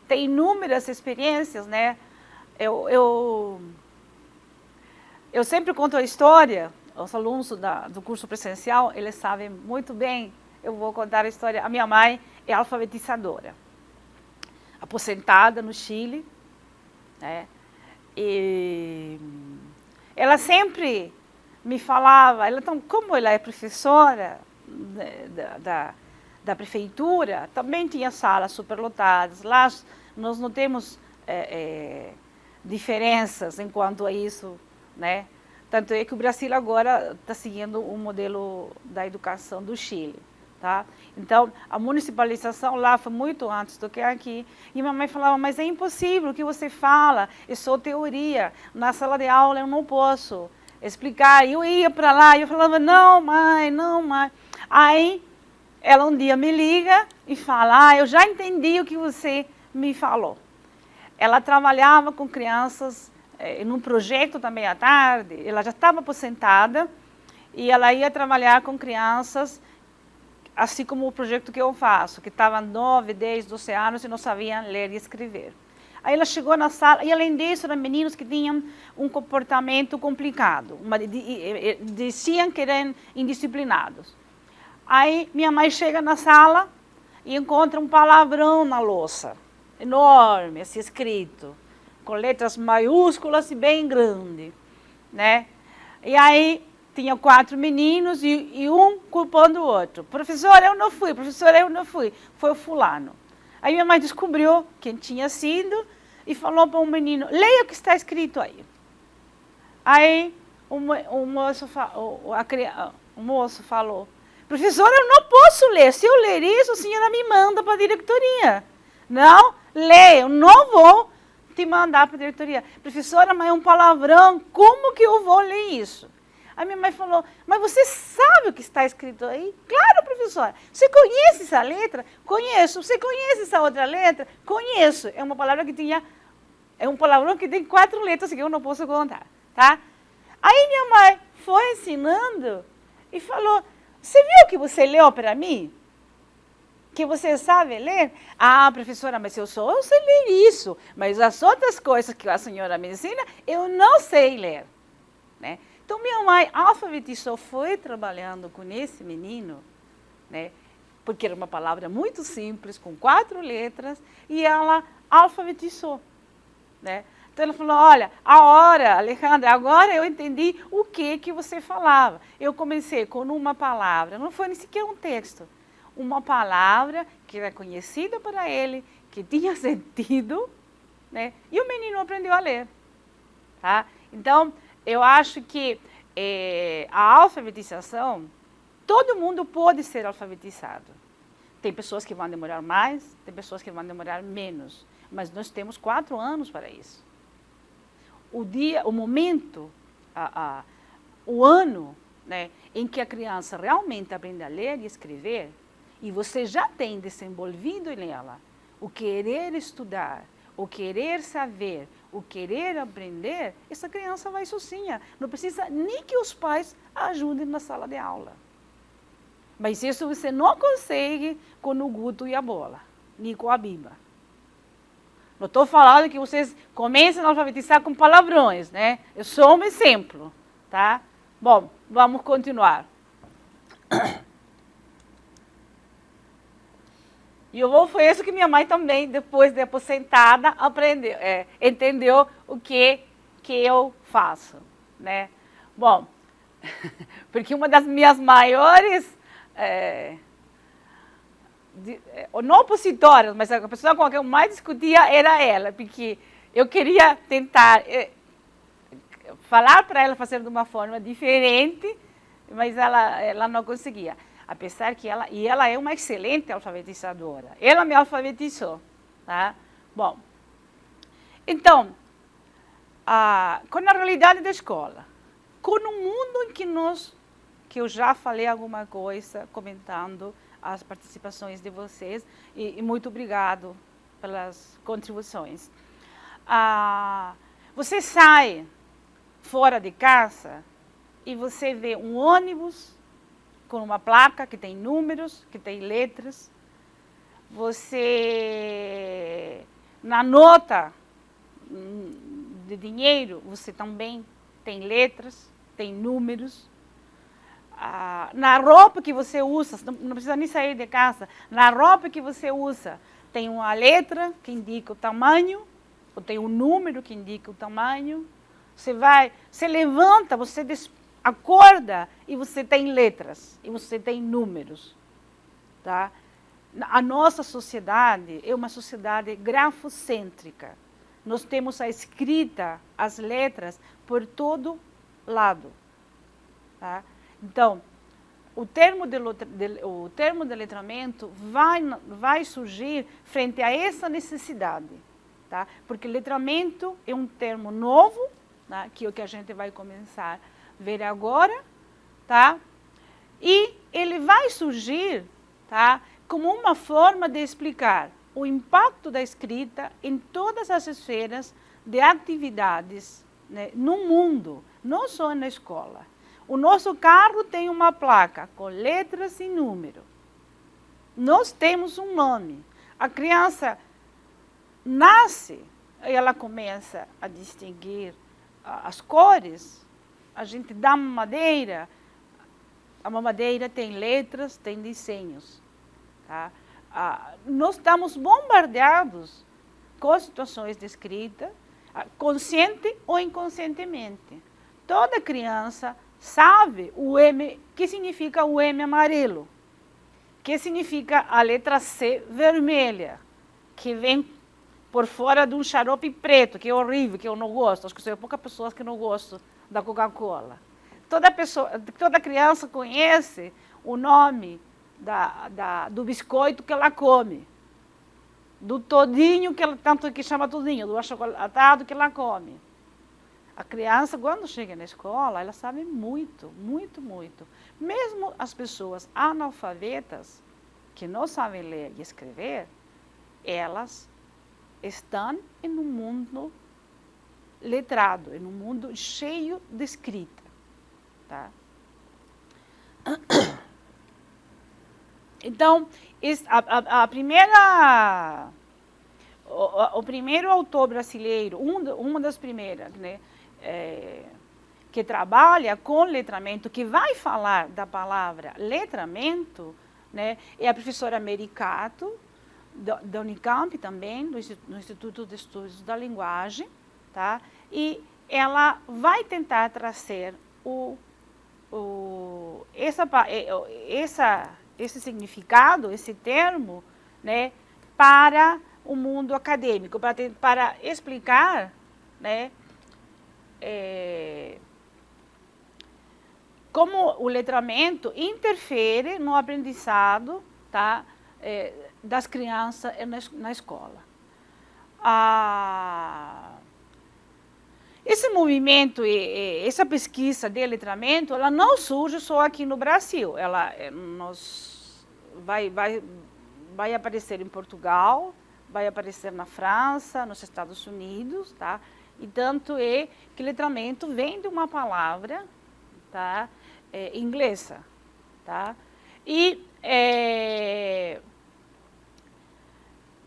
tem inúmeras experiências, né? Eu sempre conto a história, os alunos do curso presencial, eles sabem muito bem, eu vou contar a história. A minha mãe é alfabetizadora, aposentada no Chile, né? E ela sempre me falava, como ela é professora da prefeitura, também tinha salas superlotadas. Lá nós não temos diferenças enquanto a isso, né? Tanto é que o Brasil agora está seguindo o modelo da educação do Chile, tá? Então, a municipalização lá foi muito antes do que aqui. E minha mãe falava, mas é impossível, o que você fala é só teoria. Na sala de aula eu não posso explicar. Eu ia para lá e eu falava, não, mãe, não, mãe. Aí, ela um dia me liga e fala, eu já entendi o que você me falou. Ela trabalhava com crianças num projeto também à tarde, ela já estava aposentada e ela ia trabalhar com crianças, assim como o projeto que eu faço, que estavam 9, 10, 12 anos e não sabiam ler e escrever. Aí ela chegou na sala, e além disso, eram meninos que tinham um comportamento complicado, diziam que eram indisciplinados. Aí minha mãe chega na sala e encontra um palavrão na louça, enorme, assim escrito, com letras maiúsculas e bem grande, né? E aí tinha 4 meninos e um culpando o outro. Professora, eu não fui, professora, eu não fui. Foi o fulano. Aí minha mãe descobriu quem tinha sido e falou para um menino, leia o que está escrito aí. Aí o moço falou, professora, eu não posso ler. Se eu ler isso, a senhora me manda para a diretoria. Não, leia, eu não vou te mandar para a diretoria. Professora, mas é um palavrão, como que eu vou ler isso? Aí minha mãe falou, mas você sabe o que está escrito aí? Claro, professora. Você conhece essa letra? Conheço. Você conhece essa outra letra? Conheço. É uma palavra que tinha, é um palavrão que tem 4 letras que eu não posso contar, tá? Aí minha mãe foi ensinando e falou, você viu que você leu para mim? Que você sabe ler? Ah, professora, mas eu só sei ler isso. Mas as outras coisas que a senhora me ensina, eu não sei ler. Né? Então, minha mãe alfabetizou, foi trabalhando com esse menino, né? Porque era uma palavra muito simples, com 4 letras, e ela alfabetizou. Né? Então, ela falou, olha, Alejandra, agora eu entendi o que você falava. Eu comecei com uma palavra, não foi nem sequer um texto. Uma palavra que era conhecida para ele, que tinha sentido, né? E o menino aprendeu a ler. Tá? Então, eu acho que a alfabetização, todo mundo pode ser alfabetizado. Tem pessoas que vão demorar mais, tem pessoas que vão demorar menos, mas nós temos 4 anos para isso. O momento, o ano, né, em que a criança realmente aprende a ler e escrever, e você já tem desenvolvido nela o querer estudar, o querer saber, o querer aprender, essa criança vai sozinha. Não precisa nem que os pais ajudem na sala de aula. Mas isso você não consegue com o Guto e a bola, nem com a Biba. Não estou falando que vocês comecem a alfabetizar com palavrões, né? Eu sou um exemplo, tá? Bom, vamos continuar. E foi isso que minha mãe também, depois de aposentada, aprendeu, entendeu o que eu faço, né? Bom, porque uma das minhas maiores, não opositoras, mas a pessoa com a que eu mais discutia era ela, porque eu queria tentar falar para ela fazer de uma forma diferente, mas ela não conseguia. Apesar que ela é uma excelente alfabetizadora. Ela me alfabetizou. Tá? Bom, então, com a realidade da escola, com o mundo em que eu já falei alguma coisa, comentando as participações de vocês, e muito obrigado pelas contribuições. Você sai fora de casa e você vê um ônibus com uma placa que tem números, que tem letras. Você, na nota de dinheiro, você também tem letras, tem números. Na roupa que você usa, não precisa nem sair de casa, na roupa que você usa, tem uma letra que indica o tamanho, ou tem um número que indica o tamanho. Você levanta, você acorda e você tem letras, e você tem números. Tá? A nossa sociedade é uma sociedade grafocêntrica. Nós temos a escrita, as letras, por todo lado. Tá? Então, o termo de letramento vai surgir frente a essa necessidade. Tá? Porque letramento é um termo novo, tá? Que é o que a gente vai começar a ver agora. Tá? E ele vai surgir, tá, como uma forma de explicar o impacto da escrita em todas as esferas de atividades, né, no mundo, não só na escola. O nosso carro tem uma placa com letras e número. Nós temos um nome. A criança nasce e ela começa a distinguir as cores. A gente dá mamadeira. A mamadeira tem letras, tem desenhos. Tá? Nós estamos bombardeados com situações de escrita, consciente ou inconscientemente. Toda criança sabe o M, que significa o M amarelo, que significa a letra C vermelha, que vem por fora de um xarope preto, que é horrível, que eu não gosto. Acho que são poucas pessoas que não gostam da Coca-Cola. Toda criança conhece o nome do biscoito que ela come, do todinho, tanto que chama todinho, do achocolatado que ela come. A criança, quando chega na escola, ela sabe muito, muito, muito. Mesmo as pessoas analfabetas, que não sabem ler e escrever, elas estão em um mundo letrado, em um mundo cheio de escrita. Tá? Então, o primeiro autor brasileiro, uma das primeiras, né, que trabalha com letramento, que vai falar da palavra letramento, né, é a professora Mericato, da Unicamp também, do Instituto de Estudos da Linguagem, tá? E ela vai tentar trazer esse significado, esse termo, né, para o mundo acadêmico, para explicar, né, como o letramento interfere no aprendizado, tá, das crianças na escola. Esse movimento, essa pesquisa de letramento, ela não surge só aqui no Brasil. Ela vai aparecer em Portugal, vai aparecer na França, nos Estados Unidos, tá? E tanto é que letramento vem de uma palavra, tá, inglesa, tá? E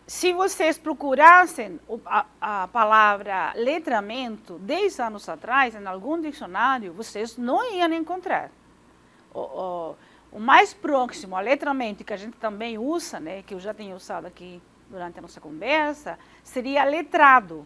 se vocês procurassem a palavra letramento 10 anos atrás, em algum dicionário, vocês não iam encontrar. O mais próximo a letramento, que a gente também usa, né, que eu já tenho usado aqui durante a nossa conversa, seria letrado.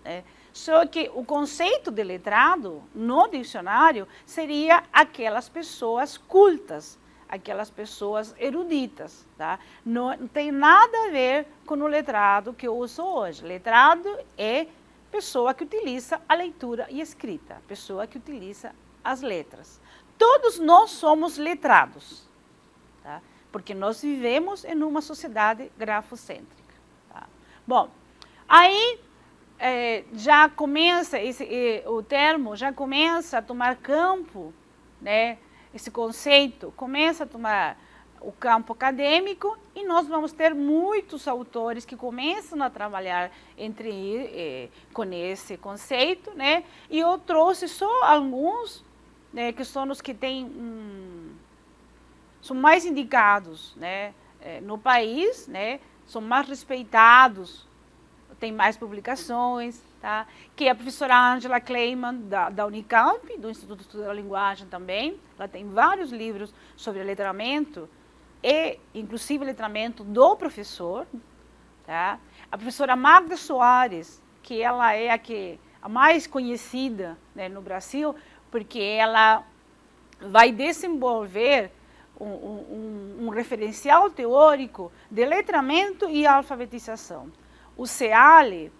Né? Só que o conceito de letrado, no dicionário, seria aquelas pessoas cultas, aquelas pessoas eruditas, tá? Não tem nada a ver com o letrado que eu uso hoje. Letrado é pessoa que utiliza a leitura e escrita, pessoa que utiliza as letras. Todos nós somos letrados, tá? Porque nós vivemos em uma sociedade grafocêntrica. Tá? Bom, aí já começa, o termo já começa a tomar campo, né? Esse conceito começa a tomar o campo acadêmico e nós vamos ter muitos autores que começam a trabalhar com esse conceito, né? E eu trouxe só alguns, né, que são os que são mais indicados, né, no país, né? São mais respeitados, tem mais publicações, tá? Que é a professora Angela Kleiman, da Unicamp, do Instituto de Estudos da Linguagem também. Ela tem vários livros sobre letramento, e inclusive letramento do professor. Tá? A professora Magda Soares, que ela é a mais conhecida, né, no Brasil, porque ela vai desenvolver um referencial teórico de letramento e alfabetização. O CEALI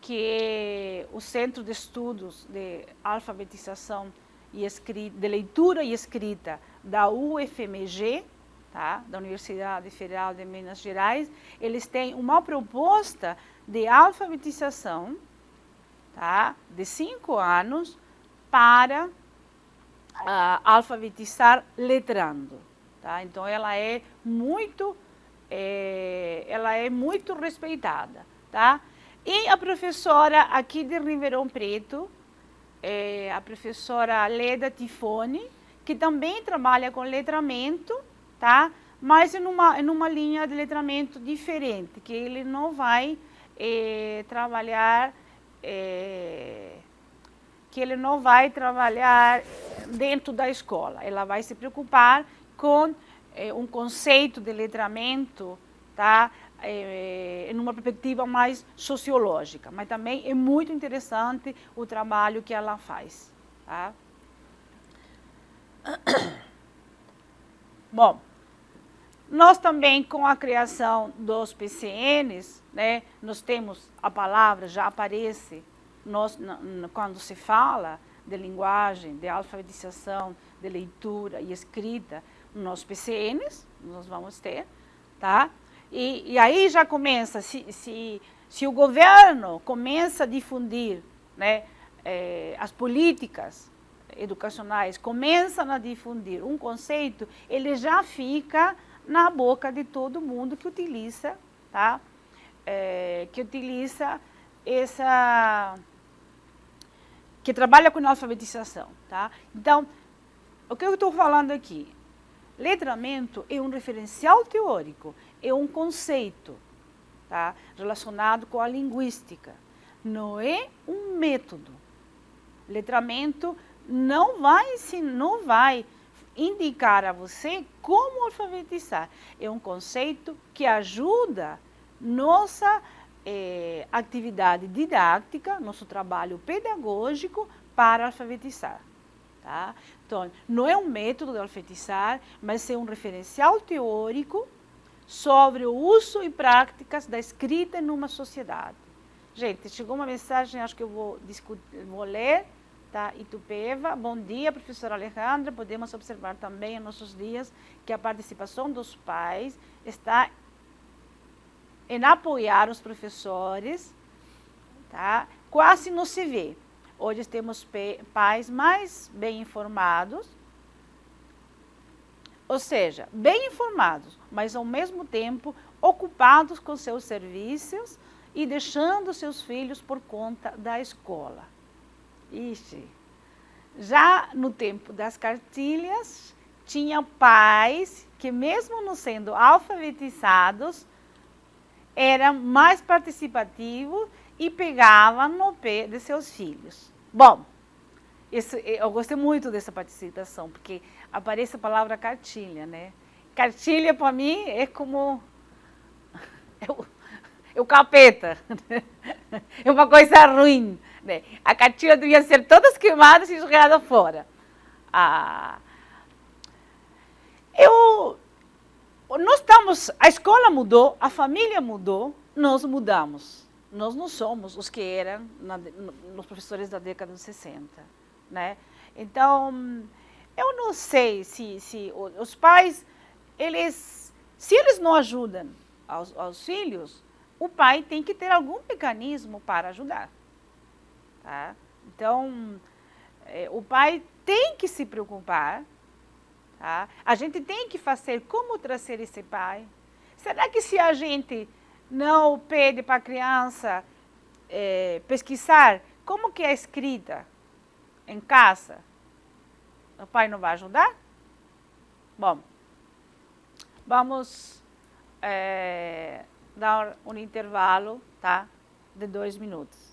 que é o Centro de Estudos de Alfabetização e Escrita, de Leitura e Escrita da UFMG, tá? Da Universidade Federal de Minas Gerais. Eles têm uma proposta de alfabetização, tá? De 5 anos para alfabetizar letrando. Tá? Então, ela é muito respeitada. Tá? E a professora aqui de Ribeirão Preto, a professora Leda Tifone, que também trabalha com letramento, tá? Mas em uma linha de letramento diferente, que ele não vai trabalhar dentro da escola. Ela vai se preocupar com um conceito de letramento, tá? Em uma perspectiva mais sociológica, mas também é muito interessante o trabalho que ela faz. Tá? Bom, nós também, com a criação dos PCNs, né, nós temos a palavra, já aparece, quando se fala de linguagem, de alfabetização, de leitura e escrita, nos PCNs, nós vamos ter, tá? E aí já começa, se o governo começa a difundir, né, as políticas educacionais, começam a difundir um conceito, ele já fica na boca de todo mundo que utiliza, tá? Que trabalha com alfabetização, tá? Então, o que eu estou falando aqui? Letramento é um referencial teórico, é um conceito, tá? Relacionado com a linguística. Não é um método. Letramento não vai indicar a você como alfabetizar. É um conceito que ajuda nossa atividade didática, nosso trabalho pedagógico para alfabetizar. Tá? Então, não é um método de alfabetizar, mas é um referencial teórico sobre o uso e práticas da escrita numa sociedade. Gente, chegou uma mensagem, acho que eu vou ler, tá? Itupeva, bom dia, professora Alejandra. Podemos observar também em nossos dias que a participação dos pais está em apoiar os professores, tá? Quase não se vê. Hoje temos pais mais bem informados, ou seja, bem informados, mas ao mesmo tempo ocupados com seus serviços e deixando seus filhos por conta da escola. Ixi. Já no tempo das cartilhas, tinha pais que, mesmo não sendo alfabetizados, eram mais participativos e pegavam no pé de seus filhos. Bom, eu gostei muito dessa participação, porque aparece a palavra cartilha, né? Cartilha, para mim, é como o capeta. É uma coisa ruim. Né? A cartilha devia ser todas queimadas e jogadas fora. A escola mudou, a família mudou, nós mudamos. Nós não somos os que eram os professores da década de 60. Né? Então, eu não sei se os pais, se eles não ajudam aos filhos, o pai tem que ter algum mecanismo para ajudar. Tá? Então, o pai tem que se preocupar. Tá? A gente tem que fazer como trazer esse pai. Será que se a gente não pede para a criança pesquisar como que é a escrita em casa, o pai não vai ajudar? Bom, vamos dar um intervalo, tá? De 2 minutos.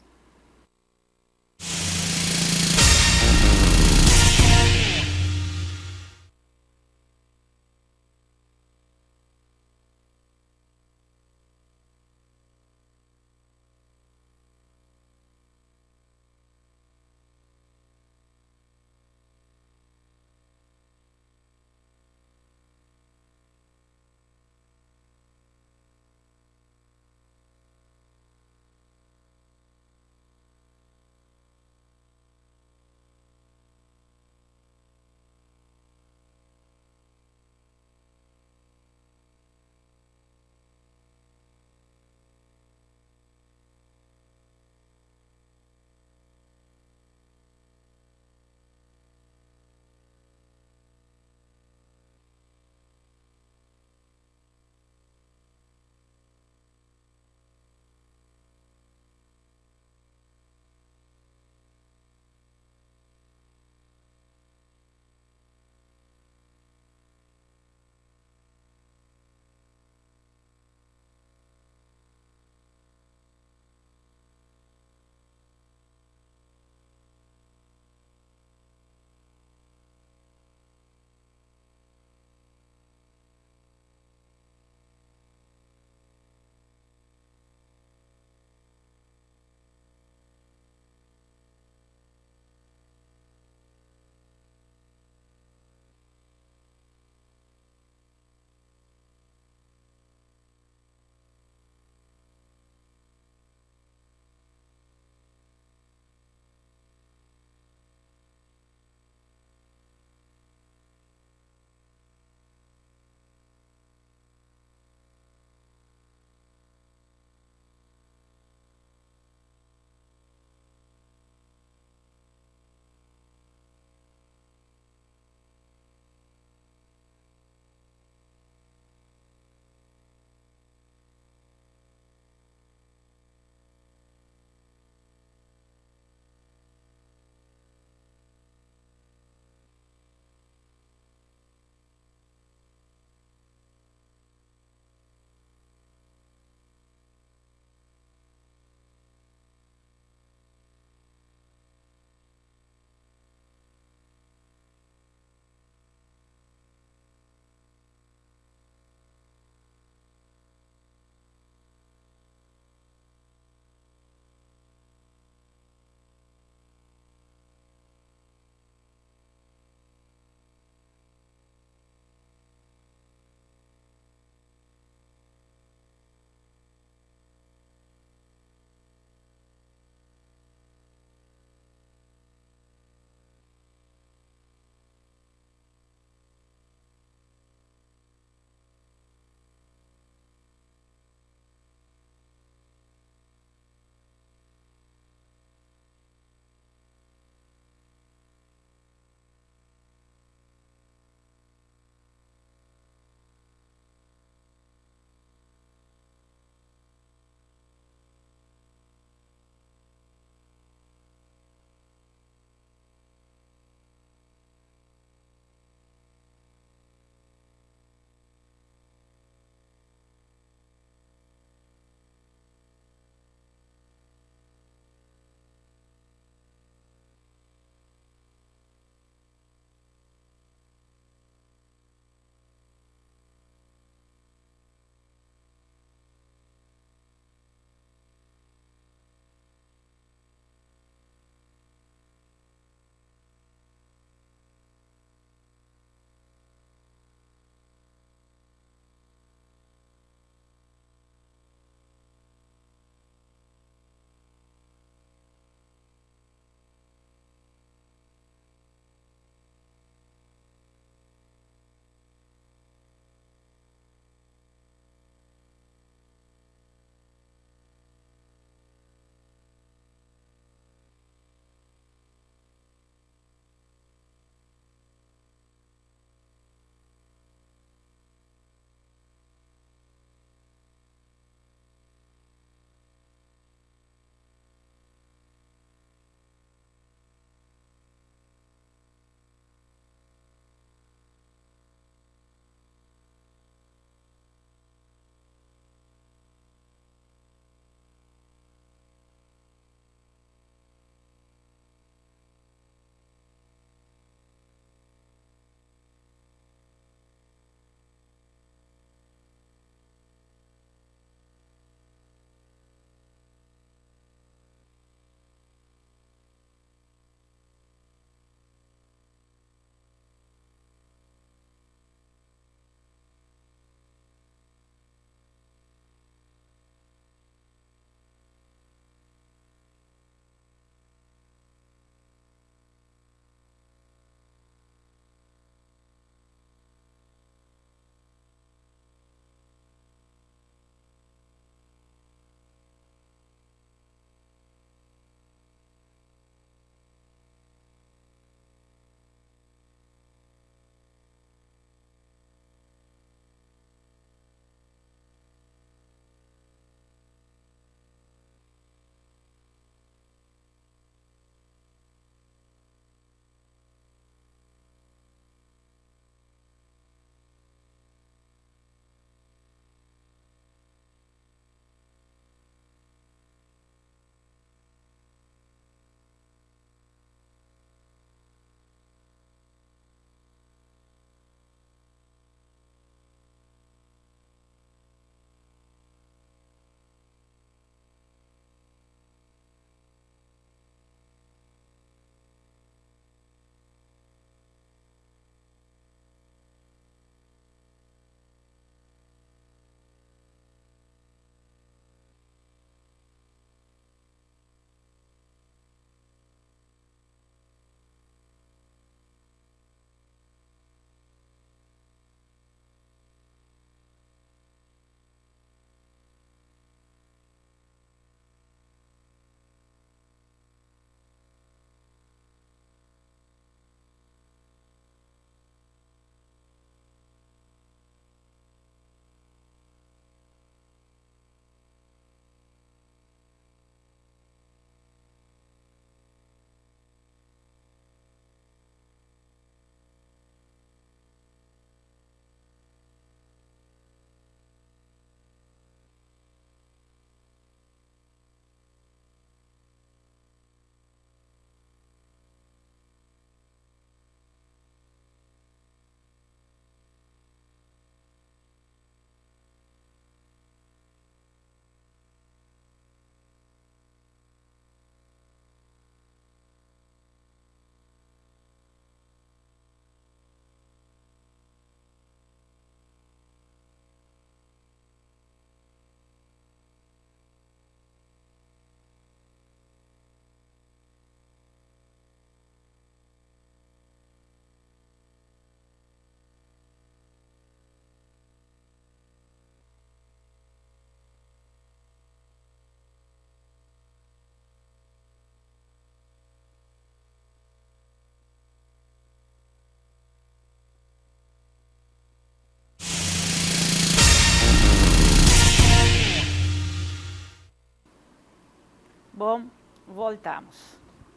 Bom, voltamos.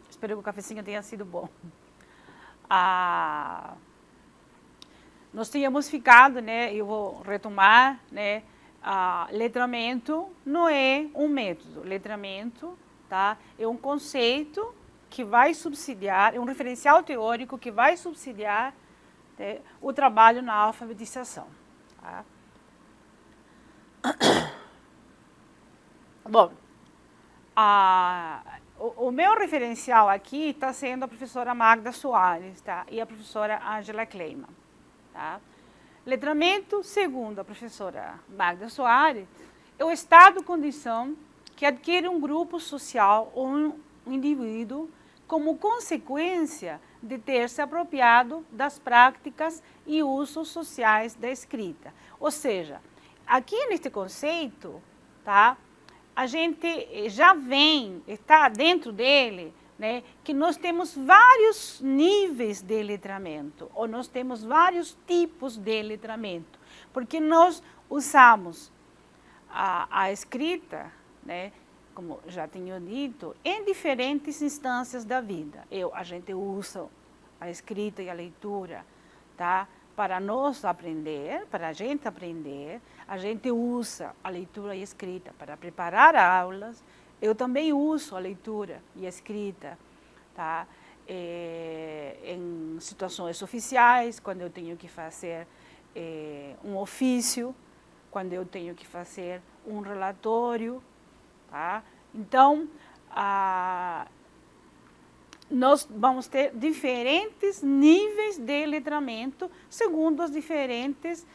Espero que o cafezinho tenha sido bom. Nós tínhamos ficado, né? Eu vou retomar, né? Letramento não é um método. Letramento, tá? É um conceito que vai subsidiar, é um referencial teórico que vai subsidiar, né, o trabalho na alfabetização. Tá? Bom, o meu referencial aqui está sendo a professora Magda Soares, tá? E a professora Ângela Kleiman. Tá? Letramento, segundo a professora Magda Soares, é o estado de condição que adquire um grupo social ou um indivíduo como consequência de ter se apropriado das práticas e usos sociais da escrita. Ou seja, aqui neste conceito, tá, a gente já está dentro dele, né, que nós temos vários níveis de letramento, ou nós temos vários tipos de letramento, porque nós usamos a escrita, né, como já tenho dito, em diferentes instâncias da vida. A gente usa a escrita e a leitura, tá, para nós aprender, para a gente usa a leitura e a escrita para preparar aulas. Eu também uso a leitura e a escrita, tá, em situações oficiais, quando eu tenho que fazer um ofício, quando eu tenho que fazer um relatório. Tá? Então, nós vamos ter diferentes níveis de letramento segundo as diferentes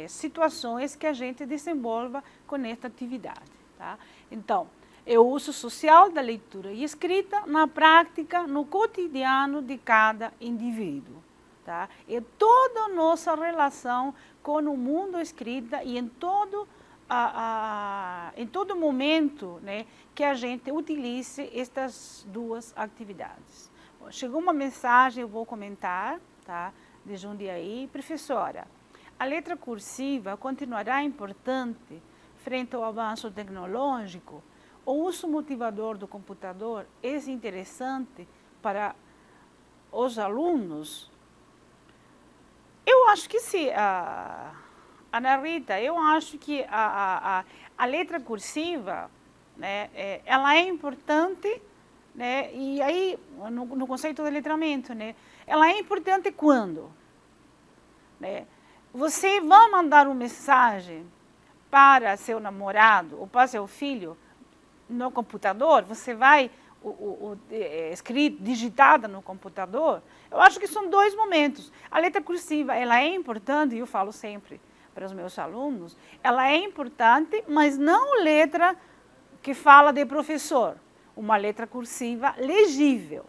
situações que a gente desenvolva com esta atividade. Tá? Então, é o uso social da leitura e escrita na prática, no cotidiano de cada indivíduo. Tá? É toda a nossa relação com o mundo escrita e em todo momento, né, que a gente utilize estas duas atividades. Bom, chegou uma mensagem, eu vou comentar, tá, de Jundiaí. Professora, a letra cursiva continuará importante frente ao avanço tecnológico? O uso motivador do computador é interessante para os alunos? Eu acho que sim, Ana Rita, eu acho que a letra cursiva, né, ela é importante, né, e aí, no conceito de letramento, né, ela é importante quando, né, você vai mandar uma mensagem para seu namorado ou para seu filho no computador, você vai escrito, digitada no computador. Eu acho que são dois momentos. A letra cursiva, ela é importante, e eu falo sempre para os meus alunos, ela é importante, mas não letra que fala de professor, uma letra cursiva legível,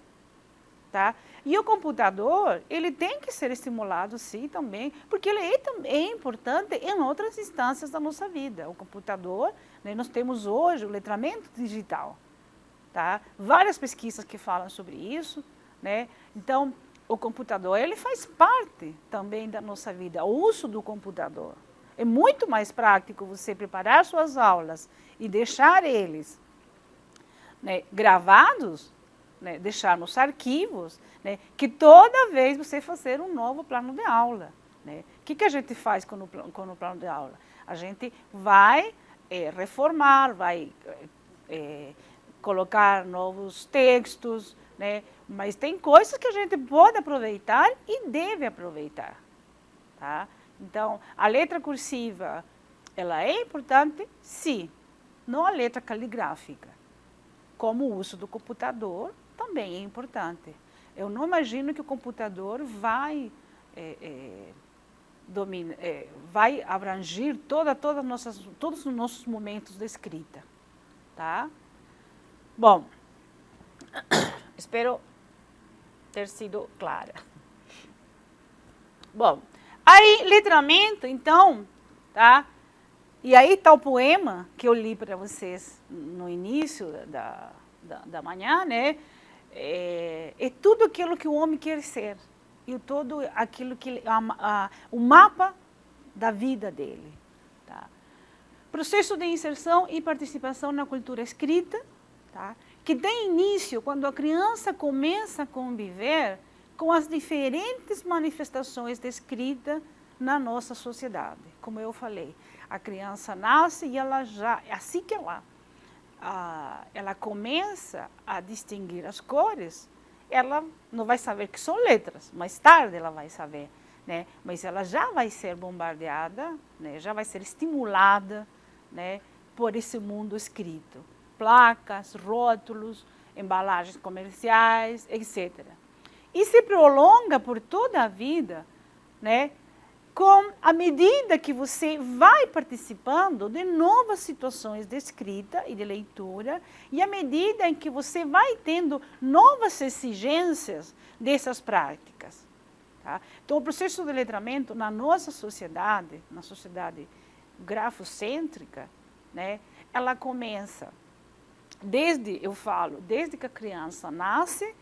tá? E o computador, ele tem que ser estimulado, sim, também, porque ele é importante em outras instâncias da nossa vida. O computador, né, nós temos hoje o letramento digital, tá? Várias pesquisas que falam sobre isso, né? Então, o computador, ele faz parte também da nossa vida, o uso do computador. É muito mais prático você preparar suas aulas e deixar eles, né, gravados, né, deixar nos arquivos, né, que toda vez você fazer um novo plano de aula. Né? O que a gente faz com o plano de aula? A gente vai reformar, vai colocar novos textos, né? Mas tem coisas que a gente pode aproveitar e deve aproveitar. Tá? Então, a letra cursiva, ela é importante? Sim. Não a letra caligráfica. Como o uso do computador também é importante. Eu não imagino que o computador vai vai abranger todos os nossos momentos de escrita. Tá? Bom, espero ter sido clara. Bom, aí, letramento, então, tá? E aí está o poema que eu li para vocês no início da manhã, né? É tudo aquilo que o homem quer ser. E tudo aquilo que o mapa da vida dele. Tá? Processo de inserção e participação na cultura escrita, tá? Que tem início quando a criança começa a conviver com as diferentes manifestações de escrita na nossa sociedade. Como eu falei, a criança nasce e ela já, assim que ela começa a distinguir as cores, ela não vai saber que são letras, mais tarde ela vai saber, né? Mas ela já vai ser bombardeada, né? Já vai ser estimulada, né? Por esse mundo escrito. Placas, rótulos, embalagens comerciais, etc. E se prolonga por toda a vida, né? Com a medida que você vai participando de novas situações de escrita e de leitura, e à medida em que você vai tendo novas exigências dessas práticas. Tá? Então, o processo de letramento na nossa sociedade, na sociedade grafocêntrica, né, ela começa desde que a criança nasce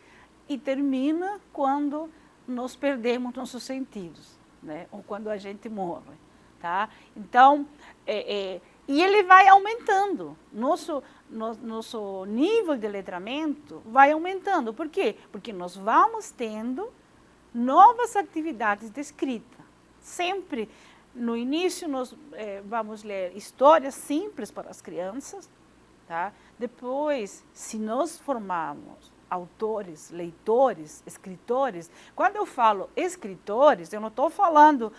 e termina quando nós perdemos nossos sentidos. Né? Ou quando a gente morre, tá? Então, e ele vai aumentando, nosso nível de letramento vai aumentando. Por quê? Porque nós vamos tendo novas atividades de escrita. Sempre, no início, nós vamos ler histórias simples para as crianças, tá? Depois, se nós formarmos autores, leitores, escritores. Quando eu falo escritores, eu não estou falando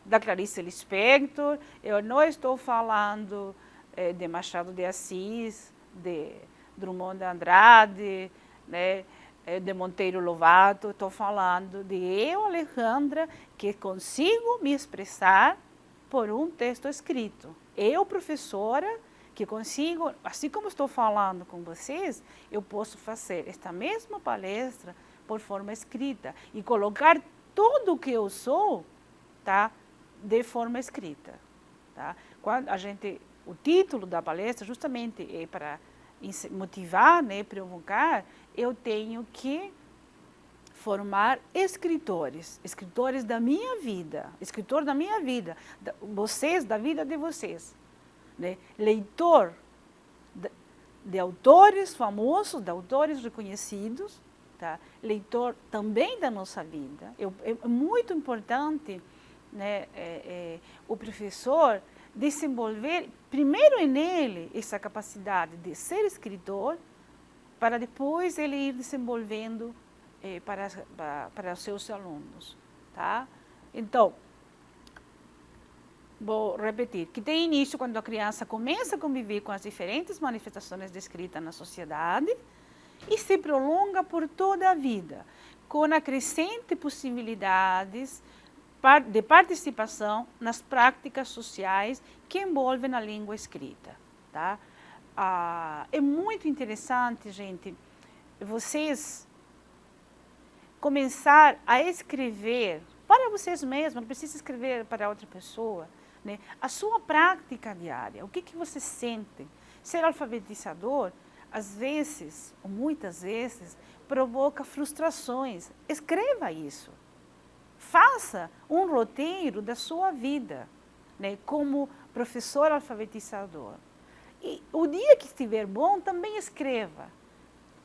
da Clarice Lispector, eu não estou falando de Machado de Assis, de Drummond de Andrade, né, de Monteiro Lobato. Estou falando de eu, Alejandra, que consigo me expressar por um texto escrito. Eu, professora, que consigo, assim como estou falando com vocês, eu posso fazer esta mesma palestra por forma escrita e colocar tudo o que eu sou, tá, de forma escrita. Tá? Quando o título da palestra justamente é para motivar, né, provocar, eu tenho que formar escritores da minha vida, escritor da minha vida, vocês, da vida de vocês. Né? Leitor de autores famosos, de autores reconhecidos, tá? Leitor também da nossa vida. É muito importante, né, o professor desenvolver primeiro nele essa capacidade de ser escritor, para depois ele ir desenvolvendo para os seus alunos. Tá? Então, vou repetir, que tem início quando a criança começa a conviver com as diferentes manifestações de escrita na sociedade e se prolonga por toda a vida, com a crescente possibilidades de participação nas práticas sociais que envolvem a língua escrita. Tá? É muito interessante, gente, vocês começar a escrever para vocês mesmos, não precisa escrever para outra pessoa, né? A sua prática diária, o que você sente. Ser alfabetizador, às vezes, ou muitas vezes, provoca frustrações. Escreva isso. Faça um roteiro da sua vida, né, como professor alfabetizador. E o dia que estiver bom, também escreva.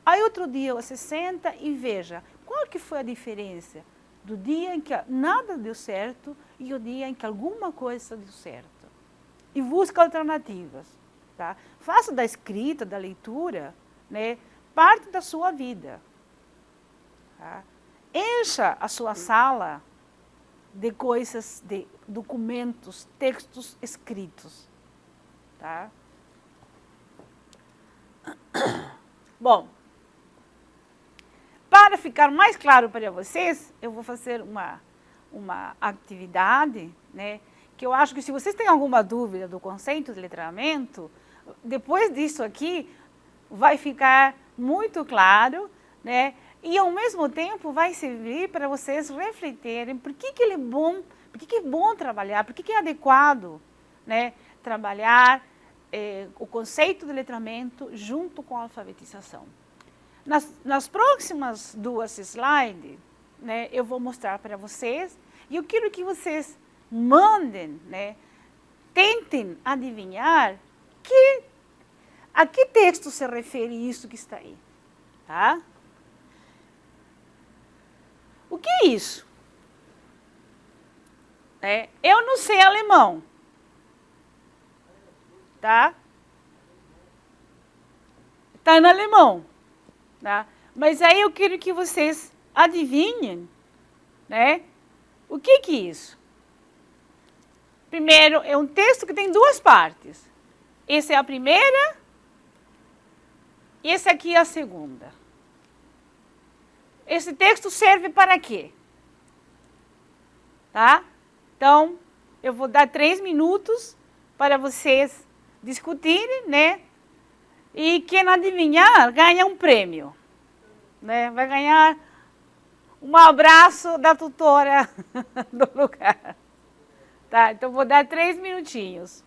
Aí outro dia você senta e veja qual que foi a diferença do dia em que nada deu certo e o dia em que alguma coisa deu certo. E busca alternativas. Tá? Faça da escrita, da leitura, né, parte da sua vida. Tá? Encha a sua sala de coisas, de documentos, textos escritos. Tá? Bom, para ficar mais claro para vocês, eu vou fazer uma atividade, né, que eu acho que se vocês têm alguma dúvida do conceito de letramento, depois disso aqui vai ficar muito claro, né, e ao mesmo tempo vai servir para vocês refletirem por que ele é bom, por que é bom trabalhar, por que é adequado, né, trabalhar o conceito de letramento junto com a alfabetização. Nas próximas duas slides, né, eu vou mostrar para vocês, e eu quero que vocês mandem, né, tentem adivinhar que a que texto se refere isso que está aí? Tá? O que é isso? Eu não sei alemão. Tá? Está em alemão. Tá? Mas aí eu quero que vocês adivinhem, né? O que é isso? Primeiro, é um texto que tem duas partes. Essa é a primeira e essa aqui é a segunda. Esse texto serve para quê? Tá? Então, eu vou dar 3 minutos para vocês discutirem, né? E quem adivinhar ganha um prêmio. Né? Vai ganhar um abraço da tutora do lugar. Tá? Então, vou dar 3 minutinhos.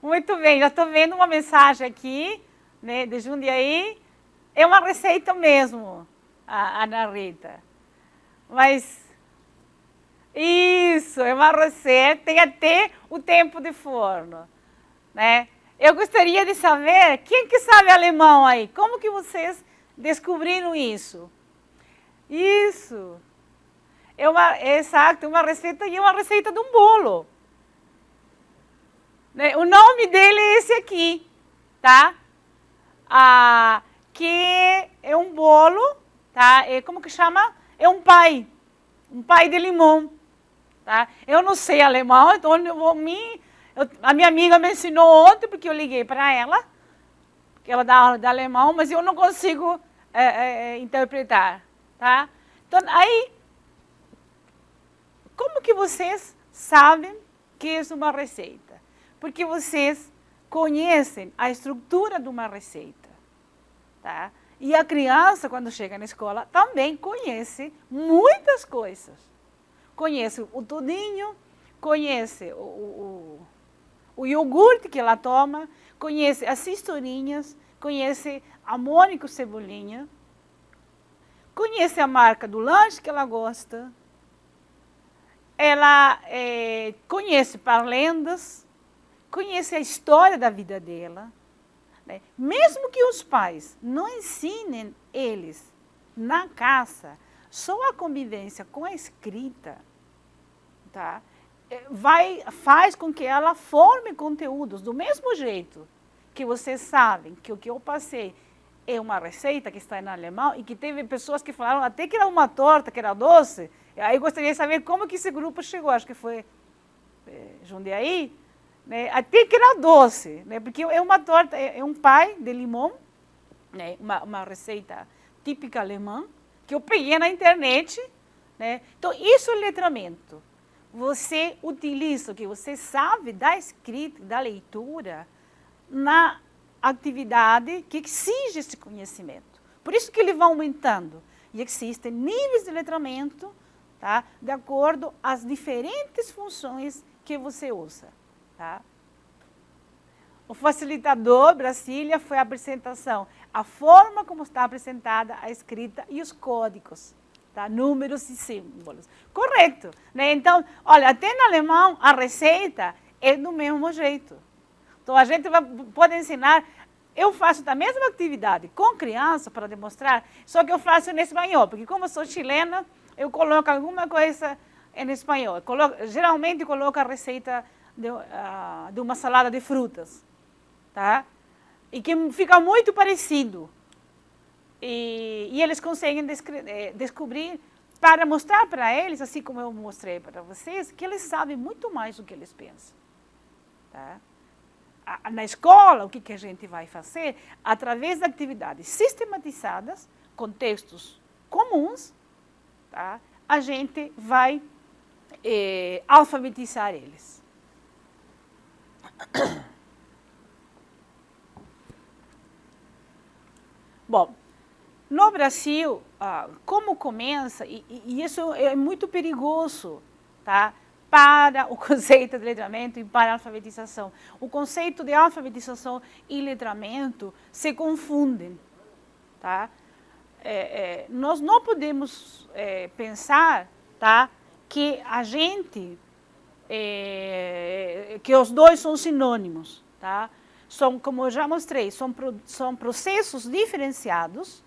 Muito bem, já estou vendo uma mensagem aqui, né, de Jundiaí. É uma receita mesmo, a Ana Rita. Mas, isso, é uma receita, tem até o tempo de forno, né? Eu gostaria de saber, quem que sabe alemão aí? Como que vocês descobriram isso? Isso. Exato, uma receita e uma receita de um bolo. O nome dele é esse aqui, tá? Que é um bolo, tá? Como que chama? É um pie de limão, tá? Eu não sei alemão, então a minha amiga me ensinou ontem, porque eu liguei para ela, que ela dá aula de alemão, mas eu não consigo interpretar, tá? Então, aí, como que vocês sabem que é uma receita? Porque vocês conhecem a estrutura de uma receita, tá? E a criança, quando chega na escola, também conhece muitas coisas. Conhece o tudinho, conhece o iogurte que ela toma, conhece as historinhas, conhece a Mônica Cebolinha, conhece a marca do lanche que ela gosta, ela conhece parlendas, conhece a história da vida dela. Né? Mesmo que os pais não ensinem eles na casa, só a convivência com a escrita, tá? Faz com que ela forme conteúdos do mesmo jeito que vocês sabem que o que eu passei é uma receita que está em alemão e que teve pessoas que falaram até que era uma torta, que era doce. Aí eu gostaria de saber como que esse grupo chegou, acho que foi Jundiaí, né? Até que era doce, né? Porque é uma torta, é um pie de limão, né? Uma receita típica alemã, que eu peguei na internet. Né? Então, isso é letramento. Você utiliza o que você sabe da escrita, da leitura, na atividade que exige esse conhecimento. Por isso que ele vai aumentando. E existem níveis de letramento, tá? De acordo às diferentes funções que você usa. Tá? O facilitador, Brasília, foi a apresentação, a forma como está apresentada a escrita e os códigos, tá? Números e símbolos. Correto. Né? Então, olha, até no alemão a receita é do mesmo jeito. Então, a gente pode ensinar, eu faço da mesma atividade com criança para demonstrar, só que eu faço em espanhol, porque como eu sou chilena, eu coloco alguma coisa em espanhol. Geralmente coloco a receita de uma salada de frutas, tá? E que fica muito parecido. E eles conseguem descobrir, para mostrar para eles, assim como eu mostrei para vocês, que eles sabem muito mais do que eles pensam. Tá? Na escola, o que a gente vai fazer? Através de atividades sistematizadas, com textos comuns, tá? A gente vai alfabetizar eles. Bom, no Brasil, como começa, e isso é muito perigoso, tá? Para o conceito de letramento e para a alfabetização. O conceito de alfabetização e letramento se confundem. Tá? Nós não podemos pensar, tá, que a gente, que os dois são sinônimos. Tá? São, como eu já mostrei, são processos diferenciados,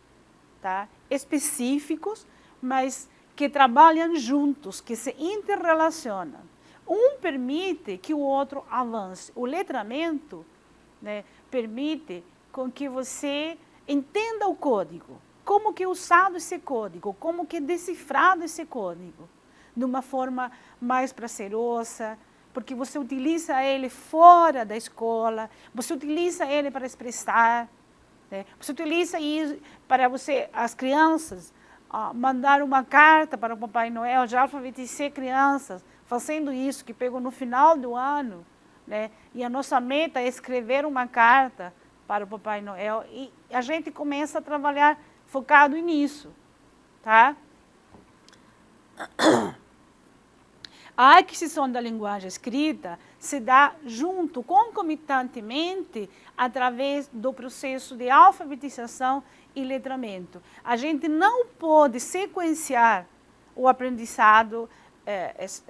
tá? Específicos, mas que trabalham juntos, que se interrelacionam. Um permite que o outro avance. O letramento, né, permite com que você entenda o código. Como que é usado esse código, como que é decifrado esse código. De uma forma mais prazerosa, porque você utiliza ele fora da escola, você utiliza ele para expressar, né? Você utiliza isso para as crianças, mandar uma carta para o Papai Noel. Já alfabetizei crianças fazendo isso, que pegou no final do ano, né? E a nossa meta é escrever uma carta para o Papai Noel, e a gente começa a trabalhar focado nisso, tá? A aquisição da linguagem escrita se dá junto, concomitantemente, através do processo de alfabetização e letramento. A gente não pode sequenciar o aprendizado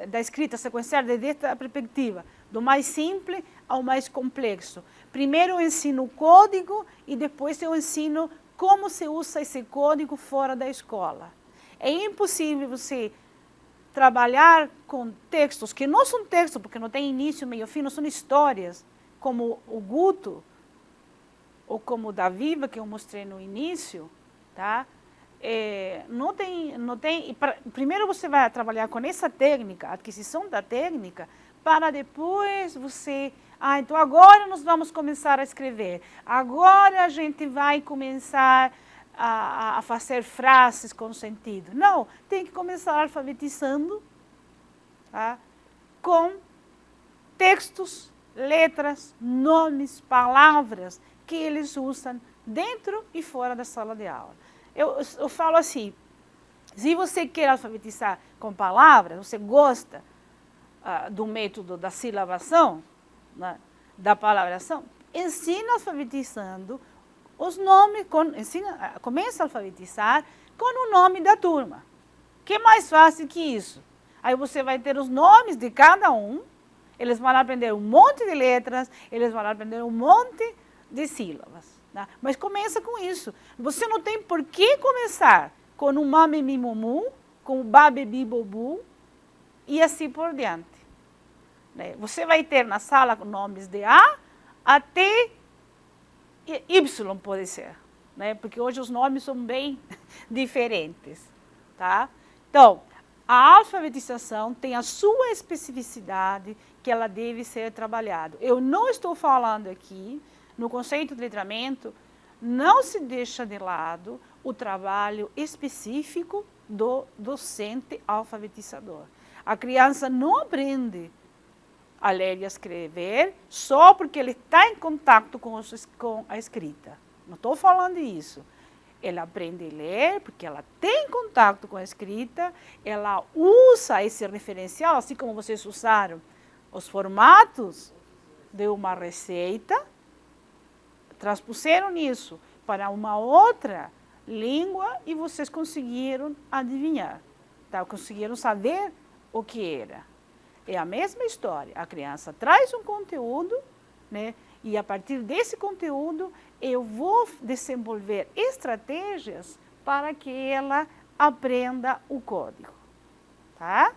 da escrita, sequenciar desde esta perspectiva, do mais simples ao mais complexo. Primeiro eu ensino o código e depois eu ensino como se usa esse código fora da escola. É impossível você trabalhar com textos que não são textos, porque não tem início, meio, fim, não são histórias, como o Guto, ou como o da Viva, que eu mostrei no início, tá? Primeiro você vai trabalhar com essa técnica, a aquisição da técnica, para depois você... então agora nós vamos começar a escrever. Agora a gente vai começar a fazer frases com sentido. Não, tem que começar alfabetizando, tá? Com textos, letras, nomes, palavras que eles usam dentro e fora da sala de aula. Eu falo assim, se você quer alfabetizar com palavras, você gosta do método da silabação, né, da palavração, ensina alfabetizando os nomes, começa a alfabetizar com o nome da turma. Que é mais fácil que isso? Aí você vai ter os nomes de cada um, eles vão aprender um monte de letras, eles vão aprender um monte de sílabas. Tá? Mas começa com isso. Você não tem por que começar com um mame mimomu, com o babebi bobu e assim por diante. Né? Você vai ter na sala nomes de A até Y, pode ser. Né? Porque hoje os nomes são bem diferentes. Tá? Então, a alfabetização tem a sua especificidade que ela deve ser trabalhada. Eu não estou falando aqui, no conceito de letramento, não se deixa de lado o trabalho específico do docente alfabetizador. A criança não aprende a ler e a escrever só porque ele está em contato com a escrita. Não estou falando isso. Ela aprende a ler porque ela tem contato com a escrita, ela usa esse referencial, assim como vocês usaram os formatos de uma receita, transpuseram isso para uma outra língua e vocês conseguiram adivinhar, tá? Conseguiram saber o que era. É a mesma história, a criança traz um conteúdo, né? E a partir desse conteúdo, eu vou desenvolver estratégias para que ela aprenda o código. Tá?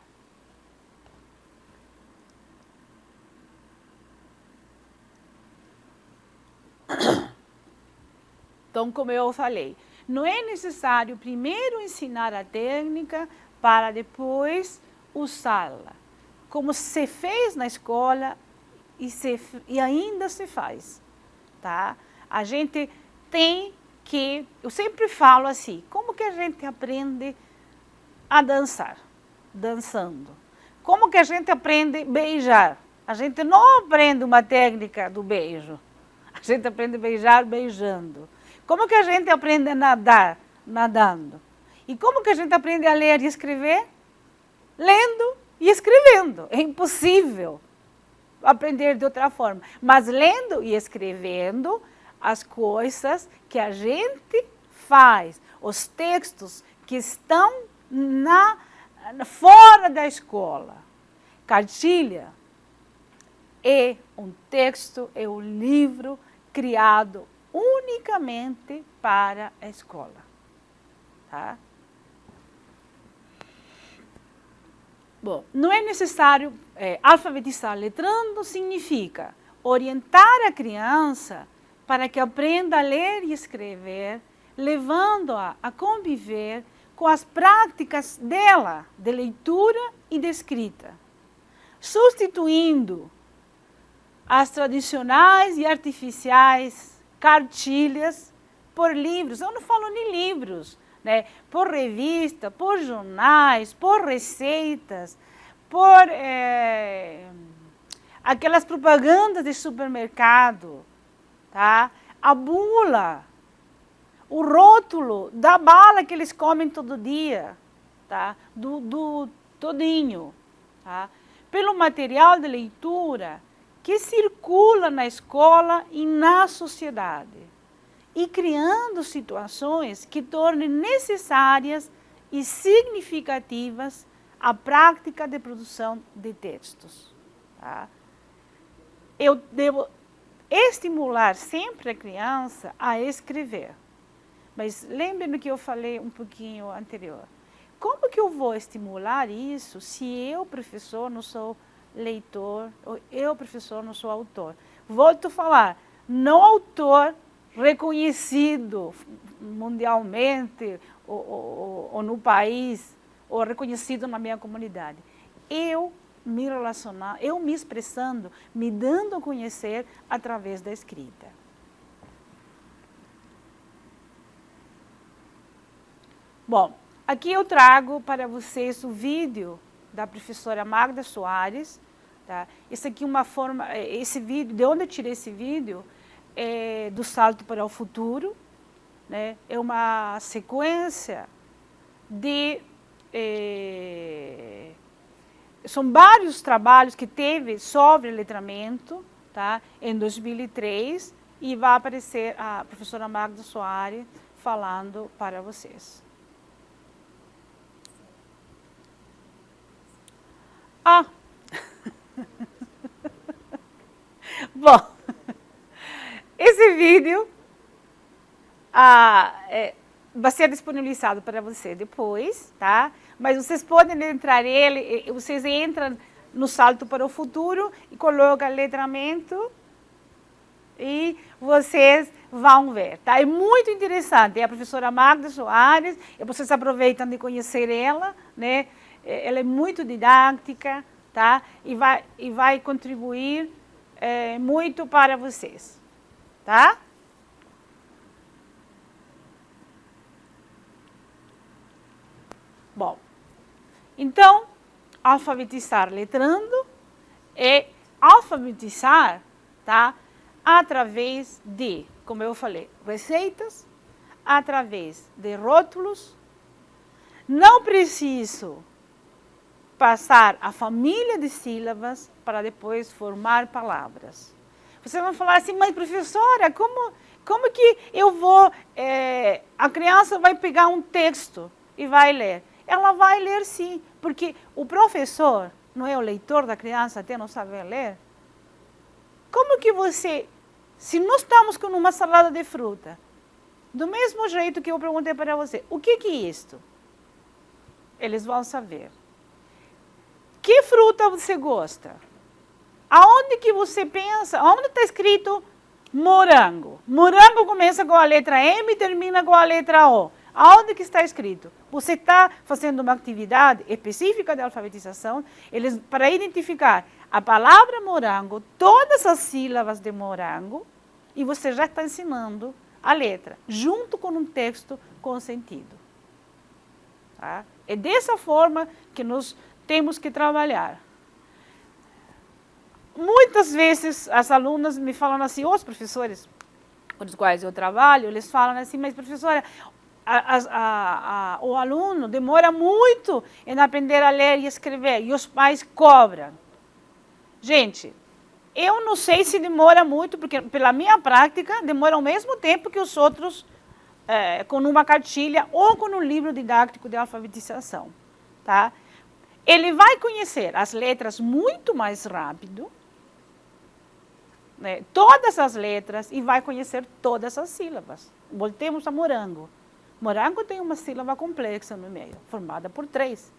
Então, como eu falei, não é necessário primeiro ensinar a técnica para depois usá-la. Como se fez na escola, e ainda se faz, tá? A gente tem que, eu sempre falo assim, como que a gente aprende a dançar? Dançando. Como que a gente aprende a beijar? A gente não aprende uma técnica do beijo, a gente aprende a beijar beijando. Como que a gente aprende a nadar? Nadando. E como que a gente aprende a ler e escrever? Lendo e escrevendo. É impossível aprender de outra forma, mas lendo e escrevendo as coisas que a gente faz, os textos que estão fora da escola. Cartilha é um texto, é um livro criado unicamente para a escola. Tá? Bom, não é necessário alfabetizar. Letrando significa orientar a criança para que aprenda a ler e escrever, levando-a a conviver com as práticas dela, de leitura e de escrita, substituindo as tradicionais e artificiais cartilhas por livros. Eu não falo de livros, né? Por revista, por jornais, por receitas, por aquelas propagandas de supermercado, tá? A bula, o rótulo da bala que eles comem todo dia, tá? Do todinho, tá? Pelo material de leitura que circula na escola e na sociedade, e criando situações que tornem necessárias e significativas a prática de produção de textos. Tá? Eu devo estimular sempre a criança a escrever. Mas lembre-me que eu falei um pouquinho anterior. Como que eu vou estimular isso se eu, professor, não sou leitor, ou eu, professor, não sou autor? Volto a falar, não autor reconhecido mundialmente ou no país, ou reconhecido na minha comunidade. Eu me relacionar, eu me expressando, me dando a conhecer através da escrita. Bom, aqui eu trago para vocês o vídeo da professora Magda Soares. Tá? Esse aqui esse vídeo, de onde eu tirei esse vídeo, do Salto para o Futuro, né? É uma sequência de... são vários trabalhos que teve sobre letramento, tá? Em 2003, e vai aparecer a professora Magda Soares falando para vocês. Ah! Bom, esse vídeo vai ser disponibilizado para você depois, tá? Mas vocês podem entrar nele, vocês entram no Salto para o Futuro e colocam letramento e vocês vão ver, tá? É muito interessante, é a professora Magda Soares, e vocês aproveitam de conhecer ela, né? Ela é muito didática, tá? E vai contribuir muito para vocês, tá? Bom, então, alfabetizar letrando é alfabetizar, tá? Através de, como eu falei, receitas, através de rótulos. Não preciso passar a família de sílabas para depois formar palavras. Você vai falar assim, mas professora, como que eu vou... a criança vai pegar um texto e vai ler. Ela vai ler sim, porque o professor não é o leitor da criança até não saber ler. Como que você... Se nós estamos com uma salada de fruta, do mesmo jeito que eu perguntei para você, o que é isto? Eles vão saber. Que fruta você gosta? Aonde que você pensa? Aonde está escrito morango? Morango começa com a letra M e termina com a letra O. Aonde que está escrito? Você está fazendo uma atividade específica de alfabetização, para identificar a palavra morango, todas as sílabas de morango, e você já está ensinando a letra, junto com um texto com sentido. Tá? É dessa forma que nós temos que trabalhar. Muitas vezes as alunas me falam assim, os professores com os quais eu trabalho, eles falam assim, mas professora, o aluno demora muito em aprender a ler e escrever, e os pais cobram. Gente, eu não sei se demora muito, porque pela minha prática, demora o mesmo tempo que os outros com uma cartilha ou com um livro didático de alfabetização. Tá? Ele vai conhecer as letras muito mais rápido, né, todas as letras, e vai conhecer todas as sílabas. Voltemos a morango. Morango tem uma sílaba complexa no meio, formada por 3.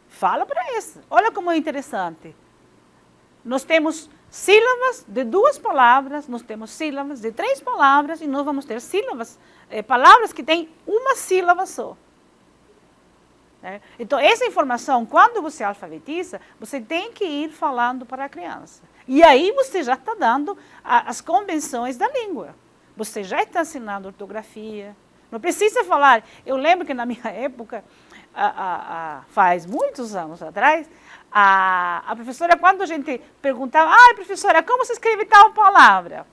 Fala para esse. Olha como é interessante. Nós temos sílabas de 2 palavras, nós temos sílabas de 3 palavras, e nós vamos ter sílabas, palavras que têm uma sílaba só. Então, essa informação, quando você alfabetiza, você tem que ir falando para a criança. E aí você já está dando as convenções da língua. Você já está ensinando ortografia. Não precisa falar. Eu lembro que na minha época, faz muitos anos atrás, a professora, quando a gente perguntava, professora, como se escreve tal palavra?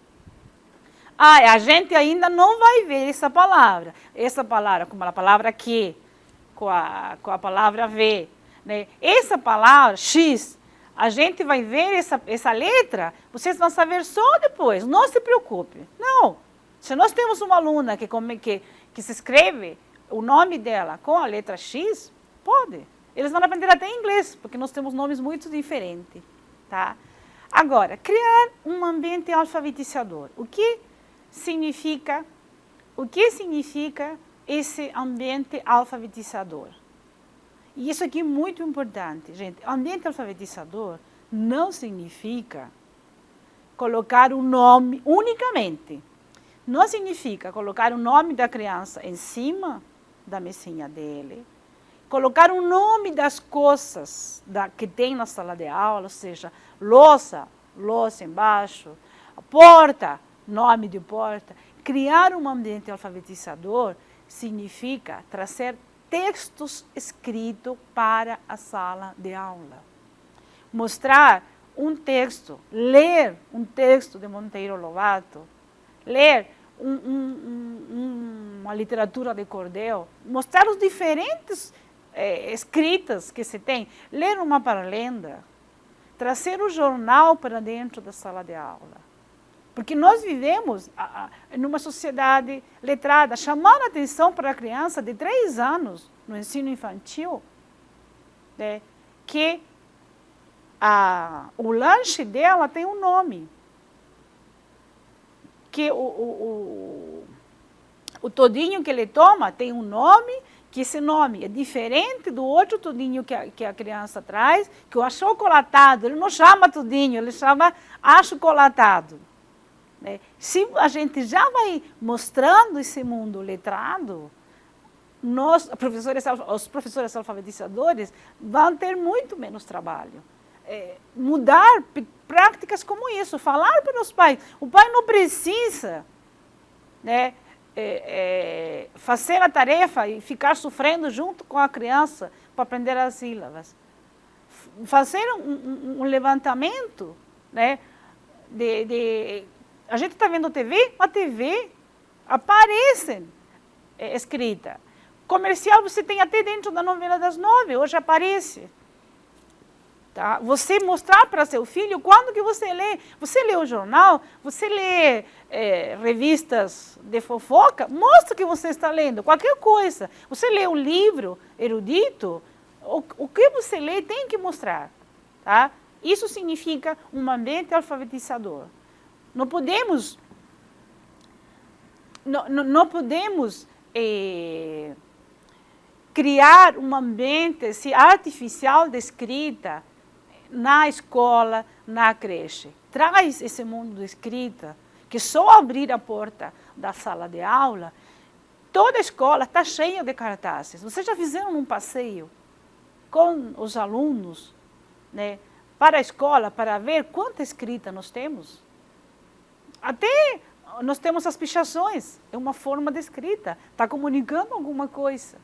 A gente ainda não vai ver essa palavra. Essa palavra, como a palavra que, com a palavra V. Né? Essa palavra, X, a gente vai ver essa letra, vocês vão saber só depois, não se preocupe. Não, se nós temos uma aluna que se escreve o nome dela com a letra X, pode. Eles vão aprender até inglês, porque nós temos nomes muito diferentes. Tá? Agora, criar um ambiente alfabetizador. O que significa esse ambiente alfabetizador? E isso aqui é muito importante, gente. Ambiente alfabetizador não significa colocar um nome unicamente. Não significa colocar o nome da criança em cima da mesinha dele, colocar o nome das coisas que tem na sala de aula, ou seja, louça embaixo, porta, nome de porta. Criar um ambiente alfabetizador significa trazer textos escritos para a sala de aula. Mostrar um texto, ler um texto de Monteiro Lobato, ler uma literatura de cordel, mostrar os diferentes escritas que se tem, ler uma paralenda, trazer o jornal para dentro da sala de aula. Porque nós vivemos numa sociedade letrada, chamando a atenção para a criança de 3 anos, no ensino infantil, né, que o lanche dela tem um nome. Que o todinho que ele toma tem um nome, que esse nome é diferente do outro todinho que a criança traz, que o achocolatado, ele não chama todinho, ele chama achocolatado. Né? Se a gente já vai mostrando esse mundo letrado, os professores alfabetizadores vão ter muito menos trabalho. Mudar práticas como isso, falar para os pais. O pai não precisa, né, fazer a tarefa e ficar sofrendo junto com a criança para aprender as sílabas. Fazer um levantamento, né, a gente está vendo TV, a TV aparece escrita. Comercial você tem até dentro da novela das 9, hoje aparece. Tá? Você mostrar para seu filho quando que você lê. Você lê o jornal, você lê revistas de fofoca, mostra que você está lendo, qualquer coisa. Você lê um livro erudito, o que você lê tem que mostrar. Tá? Isso significa um ambiente alfabetizador. Não podemos criar um ambiente artificial de escrita na escola, na creche. Traz esse mundo de escrita, que só abrir a porta da sala de aula, toda a escola está cheia de cartazes. Vocês já fizeram um passeio com os alunos, né, para a escola, para ver quanta escrita nós temos? Até nós temos as pichações, é uma forma de escrita, está comunicando alguma coisa.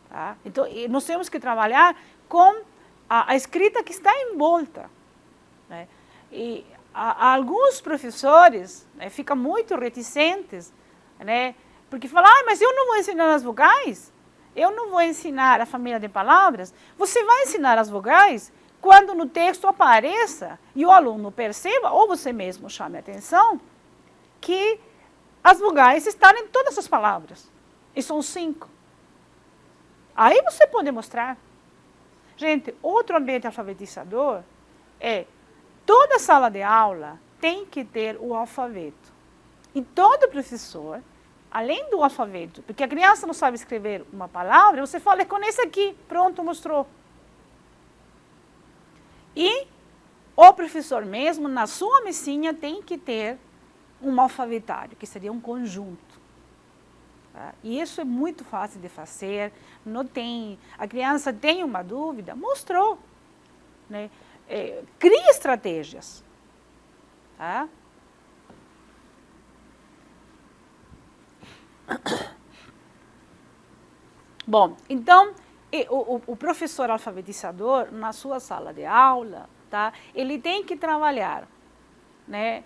Tá? Então, nós temos que trabalhar com a escrita que está em volta. Né? E alguns professores, né, ficam muito reticentes, né, porque falam, mas eu não vou ensinar as vogais, eu não vou ensinar a família de palavras. Você vai ensinar as vogais quando no texto apareça e o aluno perceba, ou você mesmo chame a atenção, que as vogais estão em todas as palavras. E são 5. Aí você pode mostrar. Gente, outro ambiente alfabetizador é toda sala de aula tem que ter o alfabeto. E todo professor, além do alfabeto, porque a criança não sabe escrever uma palavra, você fala, é com esse aqui, pronto, mostrou. E o professor mesmo, na sua mesinha, tem que ter um alfabetário, que seria um conjunto. Tá? E isso é muito fácil de fazer, não tem, a criança tem uma dúvida, mostrou. Né? Cria estratégias. Tá? Bom, então, o professor alfabetizador, na sua sala de aula, tá, ele tem que trabalhar, né,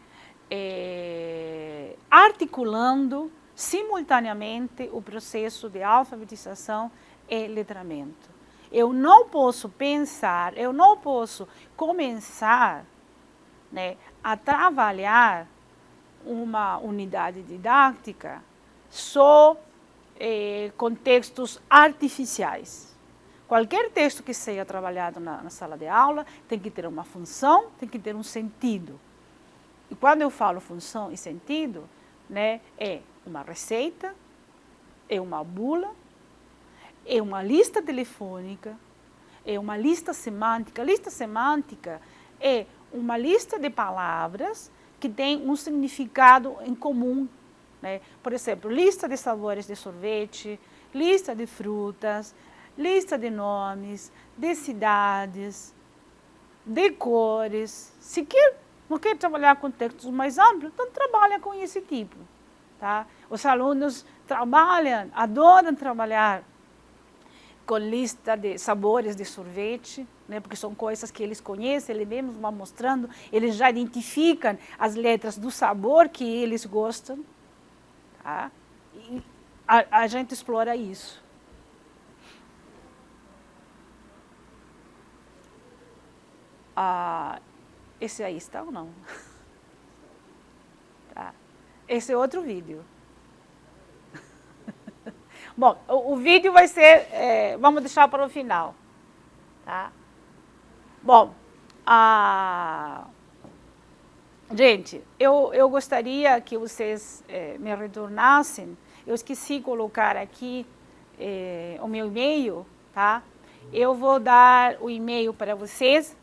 articulando simultaneamente o processo de alfabetização e letramento. Eu não posso pensar, eu não posso começar, né, a trabalhar uma unidade didática só com textos artificiais. Qualquer texto que seja trabalhado na sala de aula tem que ter uma função, tem que ter um sentido. E quando eu falo função e sentido, né, é uma receita, é uma bula, é uma lista telefônica, é uma lista semântica. Lista semântica é uma lista de palavras que tem um significado em comum. Né? Por exemplo, lista de sabores de sorvete, lista de frutas, lista de nomes, de cidades, de cores. Se não quer trabalhar com textos mais amplos, então trabalha com esse tipo. Tá? Os alunos trabalham, adoram trabalhar com lista de sabores de sorvete, né, porque são coisas que eles conhecem, eles mesmos vão mostrando, eles já identificam as letras do sabor que eles gostam. Tá? E a gente explora isso. Esse aí está ou não? Tá. Esse é outro vídeo. Bom, o vídeo vai ser, vamos deixar para o final. Tá? Bom, gente, eu gostaria que vocês me retornassem. Eu esqueci de colocar aqui o meu e-mail, tá? Eu vou dar o e-mail para vocês.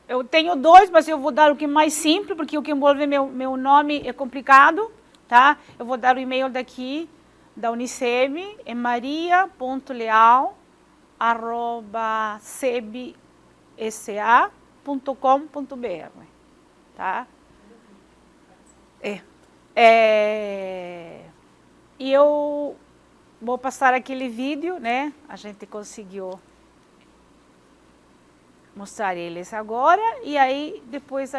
Eu tenho dois, mas eu vou dar o que é mais simples, porque o que envolve meu nome é complicado, tá? Eu vou dar o e-mail daqui, da Uniceb, é maria.leal@cebsa.com.br, tá? E eu vou passar aquele vídeo, né? A gente conseguiu mostrar eles agora, e aí depois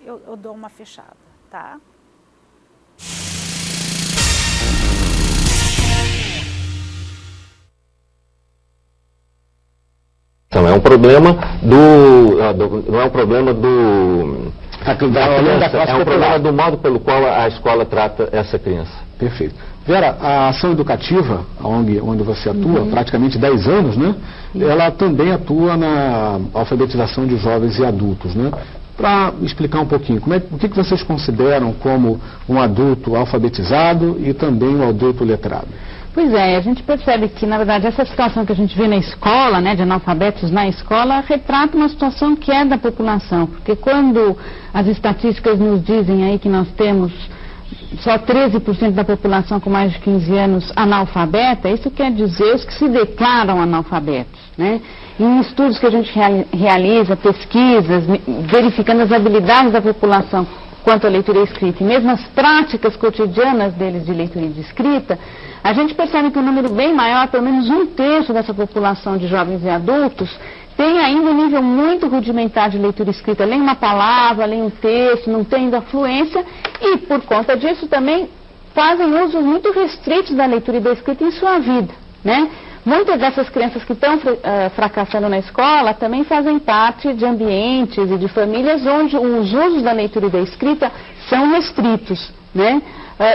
eu dou uma fechada, tá? Então, é um problema não é um problema da criança, é um problema do modo pelo qual a escola trata essa criança. Perfeito. Vera, a ação educativa, onde você atua, praticamente 10 anos, né? Ela também atua na alfabetização de jovens e adultos, né? Para explicar um pouquinho, o que vocês consideram como um adulto alfabetizado e também um adulto letrado? Pois é, a gente percebe que, na verdade, essa situação que a gente vê na escola, né, de analfabetos na escola, retrata uma situação que é da população, porque quando as estatísticas nos dizem aí que nós temos só 13% da população com mais de 15 anos analfabeta, isso quer dizer os que se declaram analfabetos, né? Em estudos que a gente realiza, pesquisas, verificando as habilidades da população quanto à leitura e escrita, e mesmo as práticas cotidianas deles de leitura e de escrita, a gente percebe que um número bem maior, pelo menos 1/3 dessa população de jovens e adultos, tem ainda um nível muito rudimentar de leitura e escrita, lê uma palavra, lê um texto, não tem ainda fluência, e por conta disso também fazem usos muito restritos da leitura e da escrita em sua vida, né? Muitas dessas crianças que estão fracassando na escola também fazem parte de ambientes e de famílias onde os usos da leitura e da escrita são restritos, né?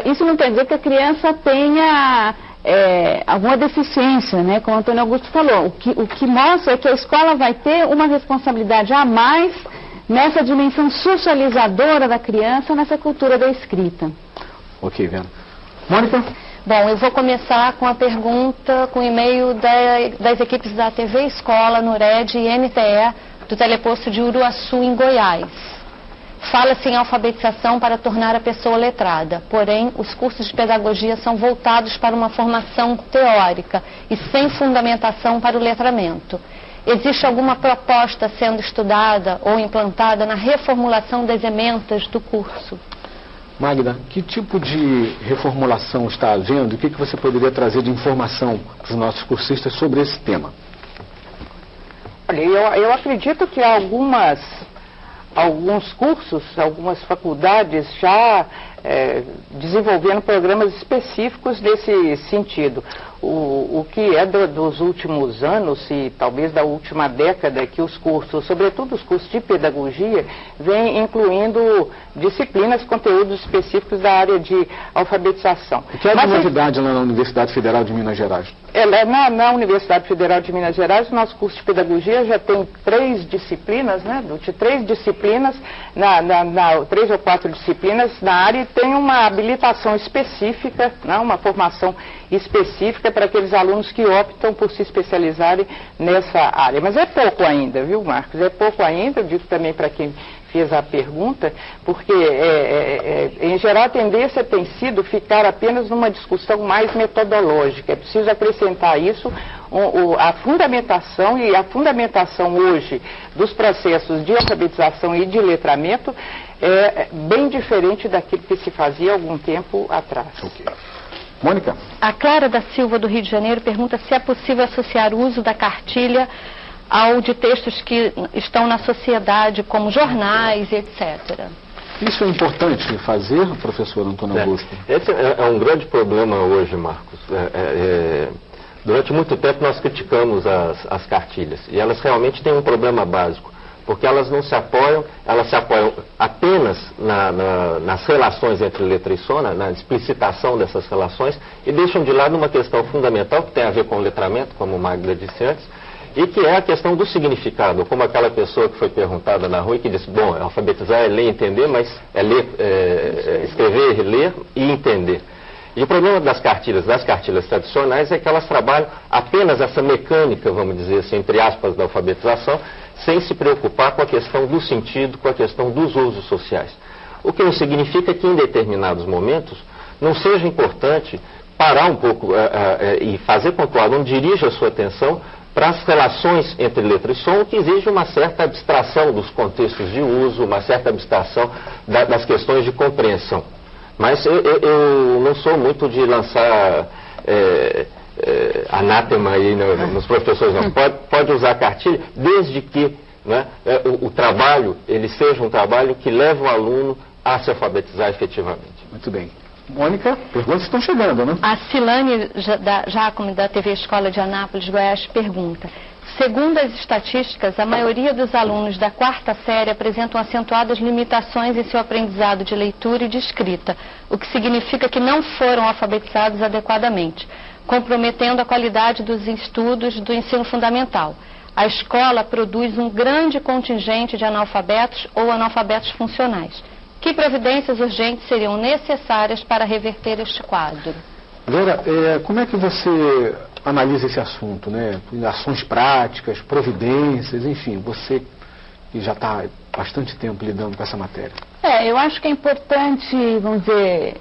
Isso não quer dizer que a criança tenha alguma deficiência, né? Como o Antônio Augusto falou, o que mostra é que a escola vai ter uma responsabilidade a mais nessa dimensão socializadora da criança, nessa cultura da escrita. Ok, Vera. Mônica? Bom, eu vou começar com a pergunta, com o e-mail das equipes da TV Escola, NURED e NTE, do teleposto de Uruaçu, em Goiás. Fala-se em alfabetização para tornar a pessoa letrada, porém, os cursos de pedagogia são voltados para uma formação teórica e sem fundamentação para o letramento. Existe alguma proposta sendo estudada ou implantada na reformulação das ementas do curso? Magda, que tipo de reformulação está havendo? O que você poderia trazer de informação para os nossos cursistas sobre esse tema? Olha, eu acredito que alguns cursos, algumas faculdades já desenvolvendo programas específicos nesse sentido. O que é dos últimos anos e talvez da última década que os cursos, sobretudo os cursos de pedagogia, vêm incluindo disciplinas, conteúdos específicos da área de alfabetização. O que é de novidade lá na Universidade Federal de Minas Gerais? Na Universidade Federal de Minas Gerais, o nosso curso de pedagogia já tem 3 disciplinas, né? De 3 disciplinas, 3 ou 4 disciplinas na área, e tem uma habilitação específica, né? Uma formação específica para aqueles alunos que optam por se especializarem nessa área. Mas é pouco ainda, viu, Marcos? É pouco ainda, eu digo também para quem fez a pergunta, porque, em geral, a tendência tem sido ficar apenas numa discussão mais metodológica. É preciso acrescentar isso, a fundamentação, e a fundamentação hoje dos processos de alfabetização e de letramento é bem diferente daquilo que se fazia há algum tempo atrás. Ok. Mônica? A Clara da Silva, do Rio de Janeiro, pergunta se é possível associar o uso da cartilha ao de textos que estão na sociedade, como jornais e etc. Isso é importante fazer, professor Antônio Augusto? Esse é um grande problema hoje, Marcos. Durante muito tempo nós criticamos as cartilhas, e elas realmente têm um problema básico, porque elas não se apoiam, elas se apoiam apenas nas relações entre letra e som, na explicitação dessas relações, e deixam de lado uma questão fundamental que tem a ver com o letramento, como o Magda disse antes, e que é a questão do significado, como aquela pessoa que foi perguntada na rua e que disse, bom, alfabetizar é ler e entender, mas é ler, escrever, ler e entender. E o problema das cartilhas tradicionais é que elas trabalham apenas essa mecânica, vamos dizer assim, entre aspas, da alfabetização, sem se preocupar com a questão do sentido, com a questão dos usos sociais. O que não significa que em determinados momentos não seja importante parar um pouco e fazer com que o aluno dirija a sua atenção para as relações entre letra e som, que exige uma certa abstração dos contextos de uso, uma certa abstração das questões de compreensão. Mas eu não sou muito de lançar anátema aí nos professores, não. Pode usar cartilha, desde que, né, o trabalho, ele seja um trabalho que leve o aluno a se alfabetizar efetivamente. Muito bem. Mônica, perguntas estão chegando, né? A Silane Jacome, da TV Escola de Anápolis, Goiás, pergunta: segundo as estatísticas, a maioria dos alunos da quarta série apresentam acentuadas limitações em seu aprendizado de leitura e de escrita, o que significa que não foram alfabetizados adequadamente, comprometendo a qualidade dos estudos do ensino fundamental. A escola produz um grande contingente de analfabetos ou analfabetos funcionais. Que providências urgentes seriam necessárias para reverter este quadro? Vera, como é que você analisa esse assunto, né? Ações práticas, providências, enfim, você que já está há bastante tempo lidando com essa matéria. Eu acho que é importante, vamos dizer,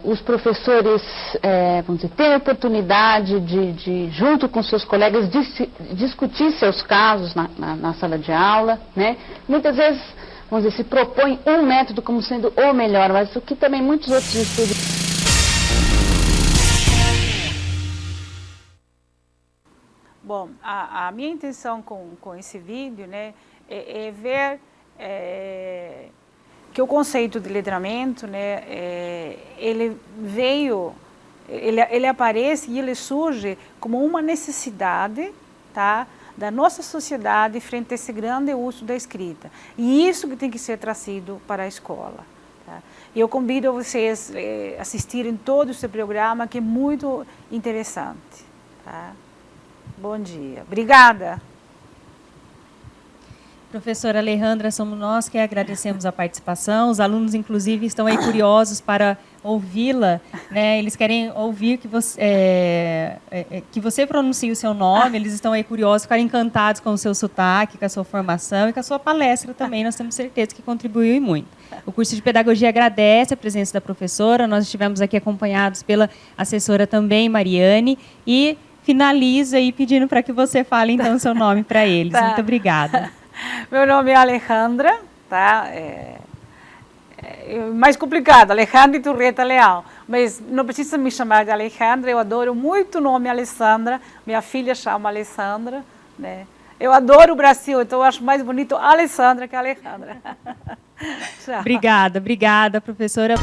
os professores, vamos dizer, terem a oportunidade de, junto com seus colegas, discutir seus casos na sala de aula, né? Muitas vezes, vamos dizer, se propõe um método como sendo o melhor, mas o que também muitos outros estudos... Bom, a minha intenção com esse vídeo, né, é ver que o conceito de letramento, né, ele aparece e ele surge como uma necessidade, tá, da nossa sociedade frente a esse grande uso da escrita. E isso que tem que ser trazido para a escola. Tá? E eu convido vocês a assistirem todo esse programa, que é muito interessante. Tá? Bom dia. Obrigada. Professora Alejandra, somos nós que agradecemos a participação. Os alunos, inclusive, estão aí curiosos para ouvi-la, né? Eles querem ouvir que você pronuncie o seu nome, eles estão aí curiosos, ficaram encantados com o seu sotaque, com a sua formação e com a sua palestra também. Nós temos certeza que contribuiu e muito. O curso de Pedagogia agradece a presença da professora. Nós estivemos aqui acompanhados pela assessora também, Mariane, e finaliza aí pedindo para que você fale, então, o seu nome para eles. Tá. Muito obrigada. Meu nome é Alejandra, tá? Mais complicado, Alejandra Iturrieta Leal. Mas não precisa me chamar de Alejandra, eu adoro muito o nome Alessandra. Minha filha chama Alessandra, né? Eu adoro o Brasil, então eu acho mais bonito Alessandra que Alejandra. Obrigada, professora.